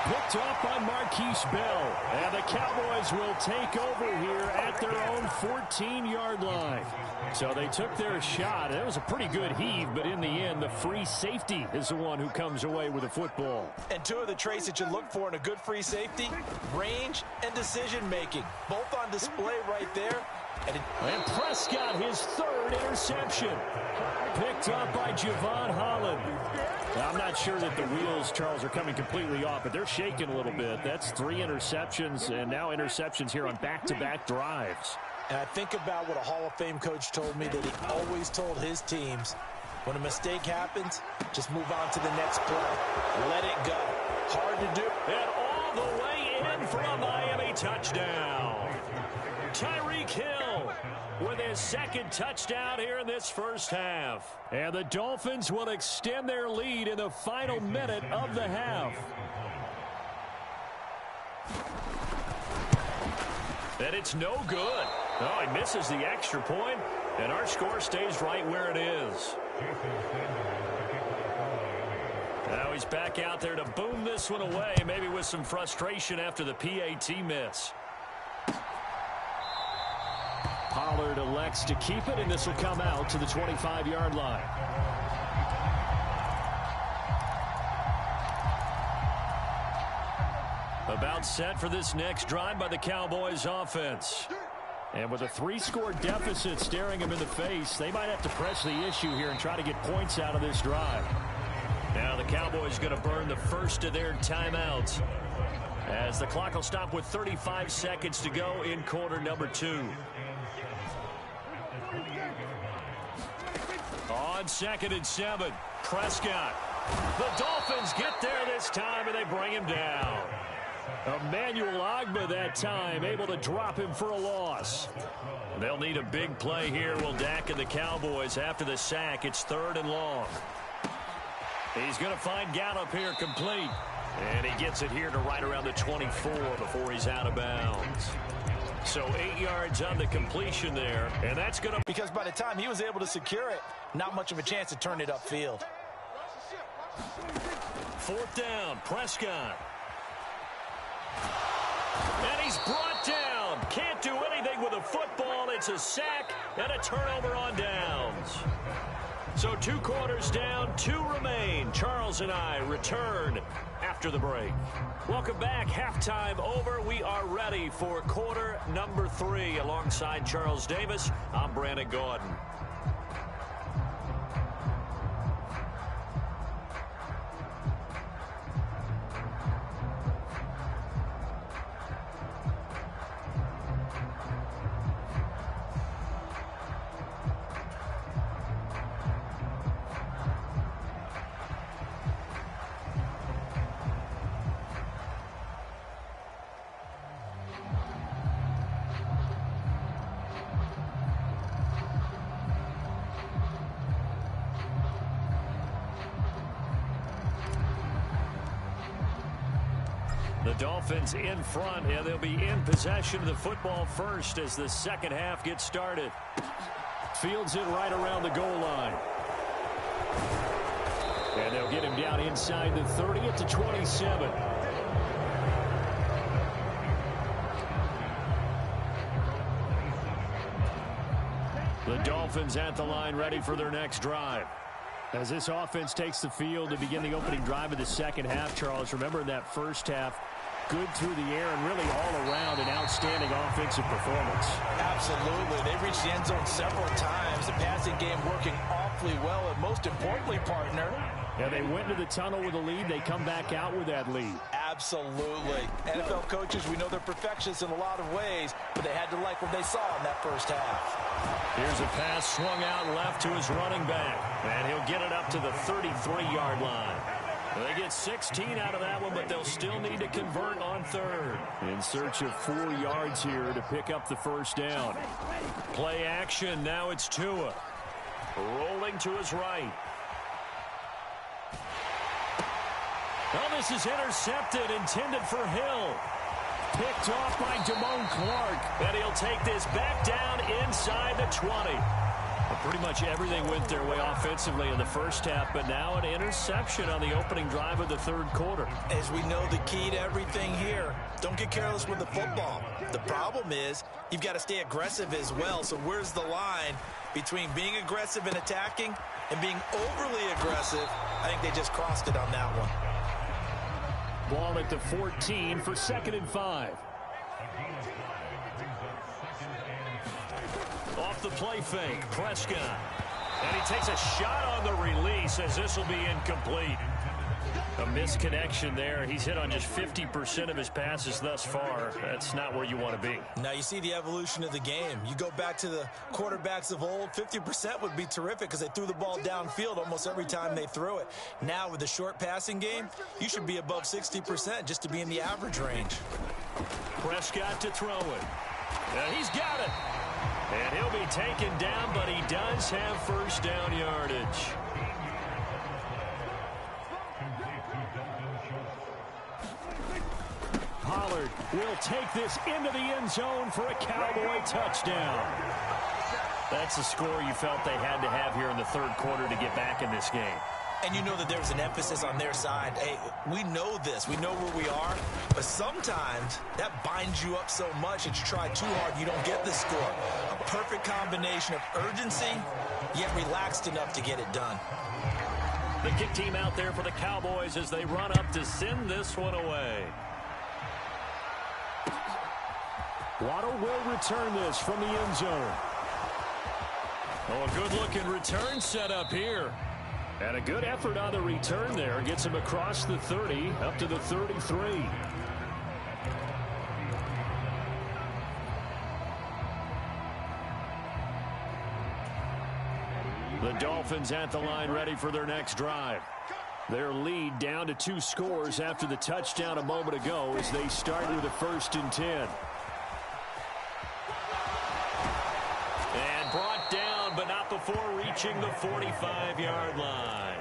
Speaker 4: Picked off by Marquise Bell. And the Cowboys will take over here at their own 14-yard line. So they took their shot. That was a pretty good heave, but in the end, the free safety is the one who comes away with the football.
Speaker 3: And two of the traits that you look for in a good free safety, range and decision-making. Both on display right there.
Speaker 4: And Prescott, his third interception. Picked up by Javon Holland. Now, I'm not sure that the wheels, Charles, are coming completely off, but they're shaking a little bit. That's 3 interceptions, and now interceptions here on back-to-back drives.
Speaker 3: And I think about what a Hall of Fame coach told me, that he always told his teams, when a mistake happens, just move on to the next play. Let it go. Hard to do.
Speaker 4: And all the way in for a Miami touchdown. Tyreek Hill with his 2nd touchdown here in this first half. And the Dolphins will extend their lead in the final minute of the half. And it's no good. Oh, he misses the extra point, and our score stays right where it is. Now he's back out there to boom this one away, maybe with some frustration after the PAT miss. Pollard elects to keep it, and this will come out to the 25-yard line. About set for this next drive by the Cowboys offense. And with a 3-score deficit staring them in the face, they might have to press the issue here and try to get points out of this drive. Now the Cowboys going to burn the first of their timeouts, as the clock will stop with 35 seconds to go in quarter number 2. On 2nd and 7, Prescott. The Dolphins get there this time, and they bring him down. Emmanuel Ogbah that time able to drop him for a loss. They'll need a big play here. Will Dak and the Cowboys after the sack. It's 3rd and long. He's going to find Gallup here complete. And he gets it here to right around the 24 before he's out of bounds. So 8 yards on the completion there. And that's going to...
Speaker 3: Because by the time he was able to secure it, not much of a chance to turn it upfield.
Speaker 4: 4th down, Prescott. And he's brought down. Can't do anything with a football. It's a sack and a turnover on downs. So 2 quarters down, 2 remain. Charles and I return after the break. Welcome back. Halftime over. We are ready for quarter number 3. Alongside Charles Davis, I'm Brandon Gordon. The Dolphins in front, and they'll be in possession of the football first as the second half gets started. Fields it right around the goal line. And they'll get him down inside the 30 at the 27. The Dolphins at the line ready for their next drive. As this offense takes the field to begin the opening drive of the second half, Charles, remember in that first half, good through the air and really all around an outstanding offensive performance.
Speaker 3: Absolutely. They reached the end zone several times. The passing game working awfully well, and most importantly, partner,
Speaker 4: yeah, they went into the tunnel with a lead. They come back out with that lead.
Speaker 3: Absolutely. NFL coaches, we know they're perfectionists in a lot of ways, but they had to like what they saw in that first half.
Speaker 4: Here's a pass swung out left to his running back, and he'll get it up to the 33-yard line. They get 16 out of that one, but they'll still need to convert on third. In search of 4 yards here to pick up the first down. Play action. Now it's Tua. Rolling to his right. Oh, this is intercepted, intended for Hill. Picked off by Damone Clark. And he'll take this back down inside the 20. Well, pretty much everything went their way offensively in the first half, but now an interception on the opening drive of the third quarter.
Speaker 2: As we know, the key to everything here, don't get careless with the football. The problem is you've got to stay aggressive as well. So where's the line between being aggressive and attacking and being overly aggressive? I think they just crossed it on that one.
Speaker 4: Ball at the 14 for 2nd and 5. Off the play fake, Prescott. And he takes a shot on the release as this will be incomplete. A misconnection there. He's hit on just 50% of his passes thus far. That's not where you want to be.
Speaker 2: Now you see the evolution of the game. You go back to the quarterbacks of old, 50% would be terrific because they threw the ball downfield almost every time they threw it. Now with the short passing game, you should be above 60% just to be in the average range.
Speaker 4: Prescott to throw it. And he's got it. And he'll be taken down, but he does have first down yardage. Pollard will take this into the end zone for a Cowboy touchdown. That's the score you felt they had to have here in the third quarter to get back in this game.
Speaker 2: And you know that there was an emphasis on their side. Hey, we know this. We know where we are. But sometimes that binds you up so much that you try too hard, you don't get the score. A perfect combination of urgency, yet relaxed enough to get it done.
Speaker 4: The kick team out there for the Cowboys as they run up to send this one away. Waddle will return this from the end zone. Oh, a good-looking return set up here. And a good effort on the return there. Gets him across the 30, up to the 33. The Dolphins at the line ready for their next drive. Their lead down to 2 scores after the touchdown a moment ago as they start with a 1st and 10. And brought down, but not before reaching the 45-yard line.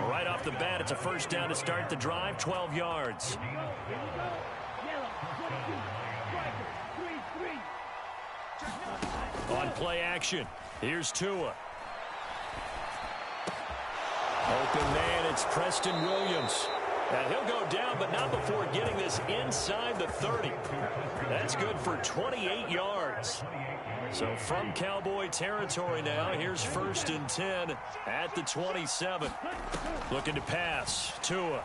Speaker 4: Right off the bat, it's a first down to start the drive, 12 yards. On play action, here's Tua. Open man, it's Preston Williams. And he'll go down, but not before getting this inside the 30. That's good for 28 yards. So from Cowboy territory now, here's 1st and 10 at the 27. Looking to pass. Tua.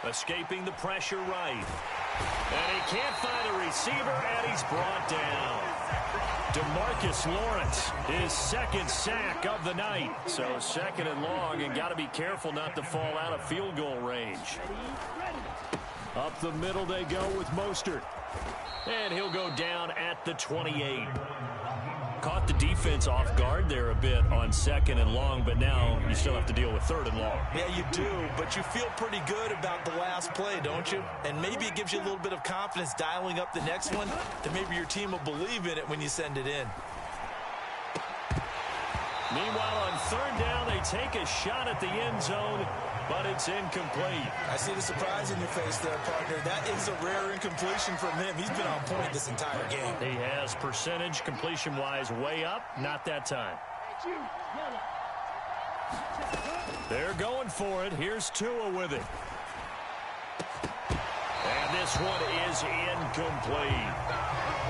Speaker 4: Escaping the pressure right. And he can't find a receiver, and he's brought down. DeMarcus Lawrence, his 2nd sack of the night. So 2nd and long, and got to be careful not to fall out of field goal range. Up the middle they go with Mostert. And he'll go down at the 28. Caught the defense off guard there a bit on 2nd and long, but now you still have to deal with 3rd and long.
Speaker 2: Yeah, you do, but you feel pretty good about the last play, don't you? And maybe it gives you a little bit of confidence dialing up the next one that maybe your team will believe in it when you send it in.
Speaker 4: Meanwhile, on third down, they take a shot at the end zone, but it's incomplete.
Speaker 2: I see the surprise in your face there, partner. That is a rare incompletion from him. He's been on point this entire game.
Speaker 4: He has percentage completion-wise way up. Not that time. They're going for it. Here's Tua with it. And this one is incomplete.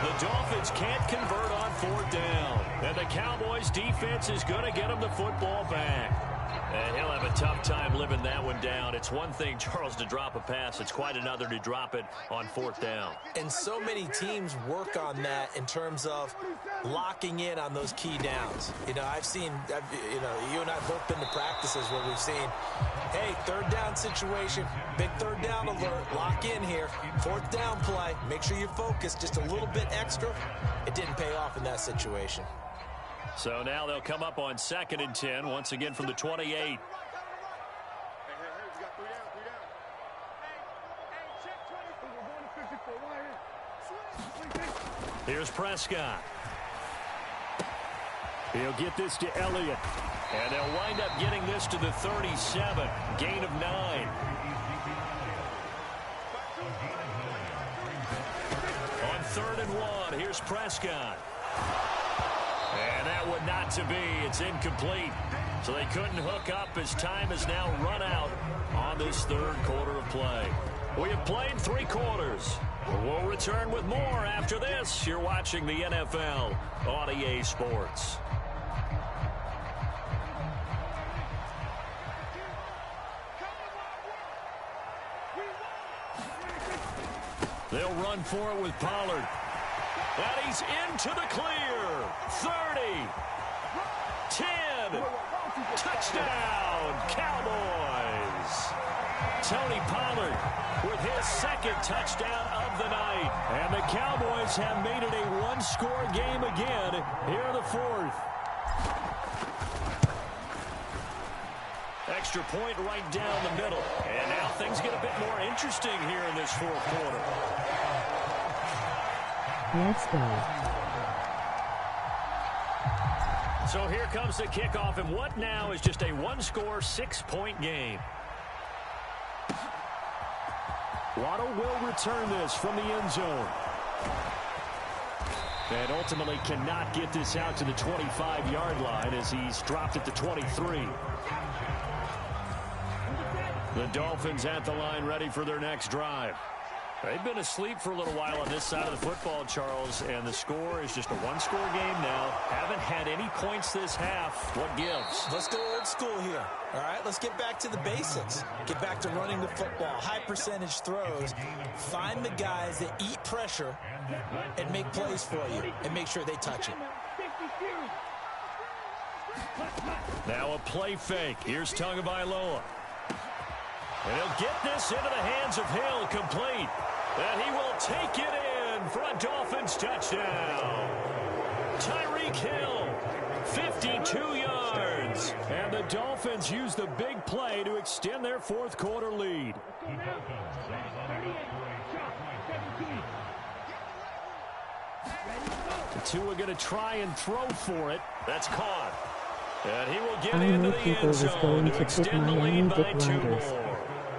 Speaker 4: The Dolphins can't convert on fourth down. And the Cowboys' defense is going to get them the football back. And he'll have a tough time living that one down. It's one thing, Charles, to drop a pass. It's quite another to drop it on fourth down.
Speaker 2: And so many teams work on that in terms of locking in on those key downs. You know, you and I have both been to practices where we've seen, hey, third down situation, big third down alert, lock in here, fourth down play, make sure you focus just a little bit extra. It didn't pay off in that situation.
Speaker 4: So now they'll come up on 2nd and 10, once again from the 28. Here's Prescott. He'll get this to Elliott. And they'll wind up getting this to the 37. Gain of 9. On 3rd and 1, here's Prescott. And that one not to be. It's incomplete. So they couldn't hook up as time has now run out on this third quarter of play. We have played 3 quarters. We'll return with more after this. You're watching the NFL on EA Sports. They'll run for it with Pollard. And he's into the clear. 30. 10. Touchdown, Cowboys. Tony Pollard with his 2nd touchdown of the night. And the Cowboys have made it a one-score game again here in the 4th. Extra point right down the middle. And now things get a bit more interesting here in this 4th quarter.
Speaker 6: Let's go.
Speaker 4: So here comes the kickoff, and what now is just a one-score, 6-point game. Waddle will return this from the end zone. And ultimately cannot get this out to the 25-yard line as he's dropped at the 23. The Dolphins at the line ready for their next drive. They've been asleep for a little while on this side of the football, Charles, and the score is just a one-score game now. Haven't had any points this half. What gives?
Speaker 2: Let's go old school here. All right, let's get back to the basics. Get back to running the football, high-percentage throws. Find the guys that eat pressure and make plays for you and make sure they touch it.
Speaker 4: Now a play fake. Here's Tagovailoa. And he'll get this into the hands of Hill, complete. And he will take it in for a Dolphins touchdown. Tyreek Hill, 52 yards. And the Dolphins use the big play to extend their 4th quarter lead. The two are going to try and throw for it. That's caught. And he will get into the end zone to extend the lead by 2 more.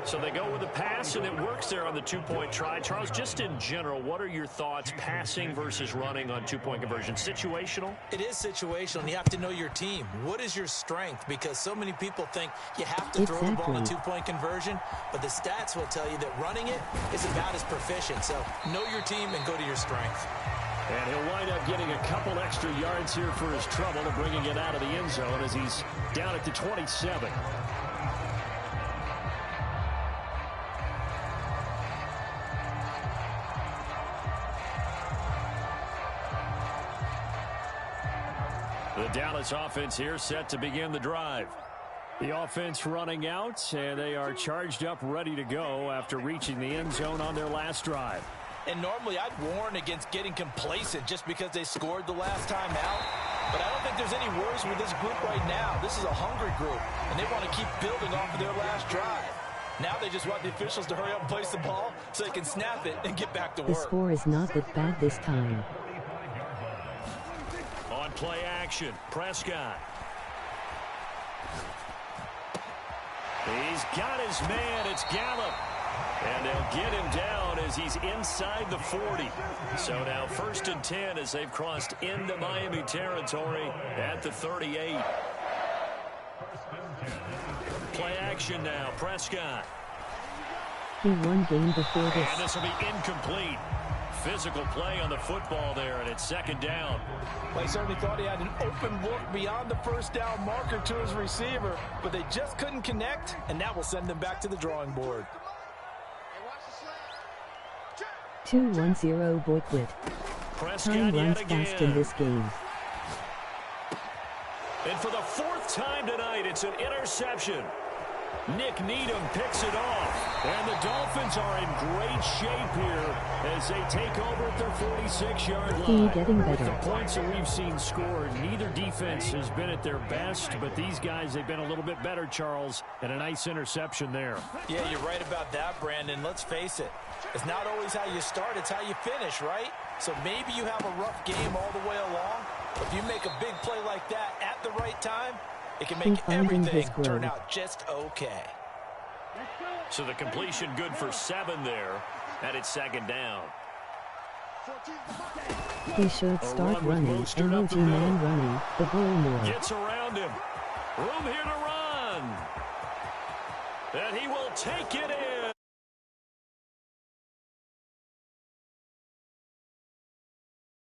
Speaker 4: So they go with the pass, and it works there on the 2-point try. Charles, just in general, what are your thoughts passing versus running on 2-point conversion? Situational?
Speaker 2: It is situational, and you have to know your team. What is your strength? Because so many people think you have to throw the ball in a 2-point conversion, but the stats will tell you that running it is about as proficient. So know your team and go to your strength.
Speaker 4: And he'll wind up getting a couple extra yards here for his trouble and bringing it out of the end zone as he's down at the 27. The Dallas offense here set to begin the drive. The offense running out, and they are charged up, ready to go after reaching the end zone on their last drive.
Speaker 3: And normally I'd warn against getting complacent just because they scored the last time out. But I don't think there's any worries with this group right now. This is a hungry group, and they want to keep building off of their last drive. Now they just want the officials to hurry up and place the ball so they can snap it and get back to work.
Speaker 6: The score is not that bad this time.
Speaker 4: On play action, Prescott.
Speaker 1: He's got his man. It's Gallup. And they'll get him down as he's inside the 40. So now 1st and 10 as they've crossed into Miami territory at the 38. Play action now. Prescott.
Speaker 6: He won game before this.
Speaker 1: And this will be incomplete. Physical play on the football there, and it's 2nd down.
Speaker 3: Well, he certainly thought he had an open look beyond the 1st down marker to his receiver, but they just couldn't connect, and that will send them back to the drawing board.
Speaker 6: 2-1-0 Boyquit. Time runs fast in this game.
Speaker 1: And for the 4th time tonight, it's an interception. Nick Needham picks it off. And the Dolphins are in great shape here as they take over at their 46-yard line.
Speaker 6: Getting better.
Speaker 1: With the points that we've seen scored, neither defense has been at their best, but these guys, they've been a little bit better, Charles, and a nice interception there.
Speaker 3: Yeah, you're right about that, Brandon. Let's face it. It's not always how you start, it's how you finish, right? So maybe you have a rough game all the way along, but if you make a big play like that at the right time, it can make everything turn out just okay.
Speaker 1: So the completion good for 7 there, and it's 2nd down.
Speaker 6: He should start running, MOG man running, the ball more.
Speaker 1: Gets around him. Room here to run. And he will take it in.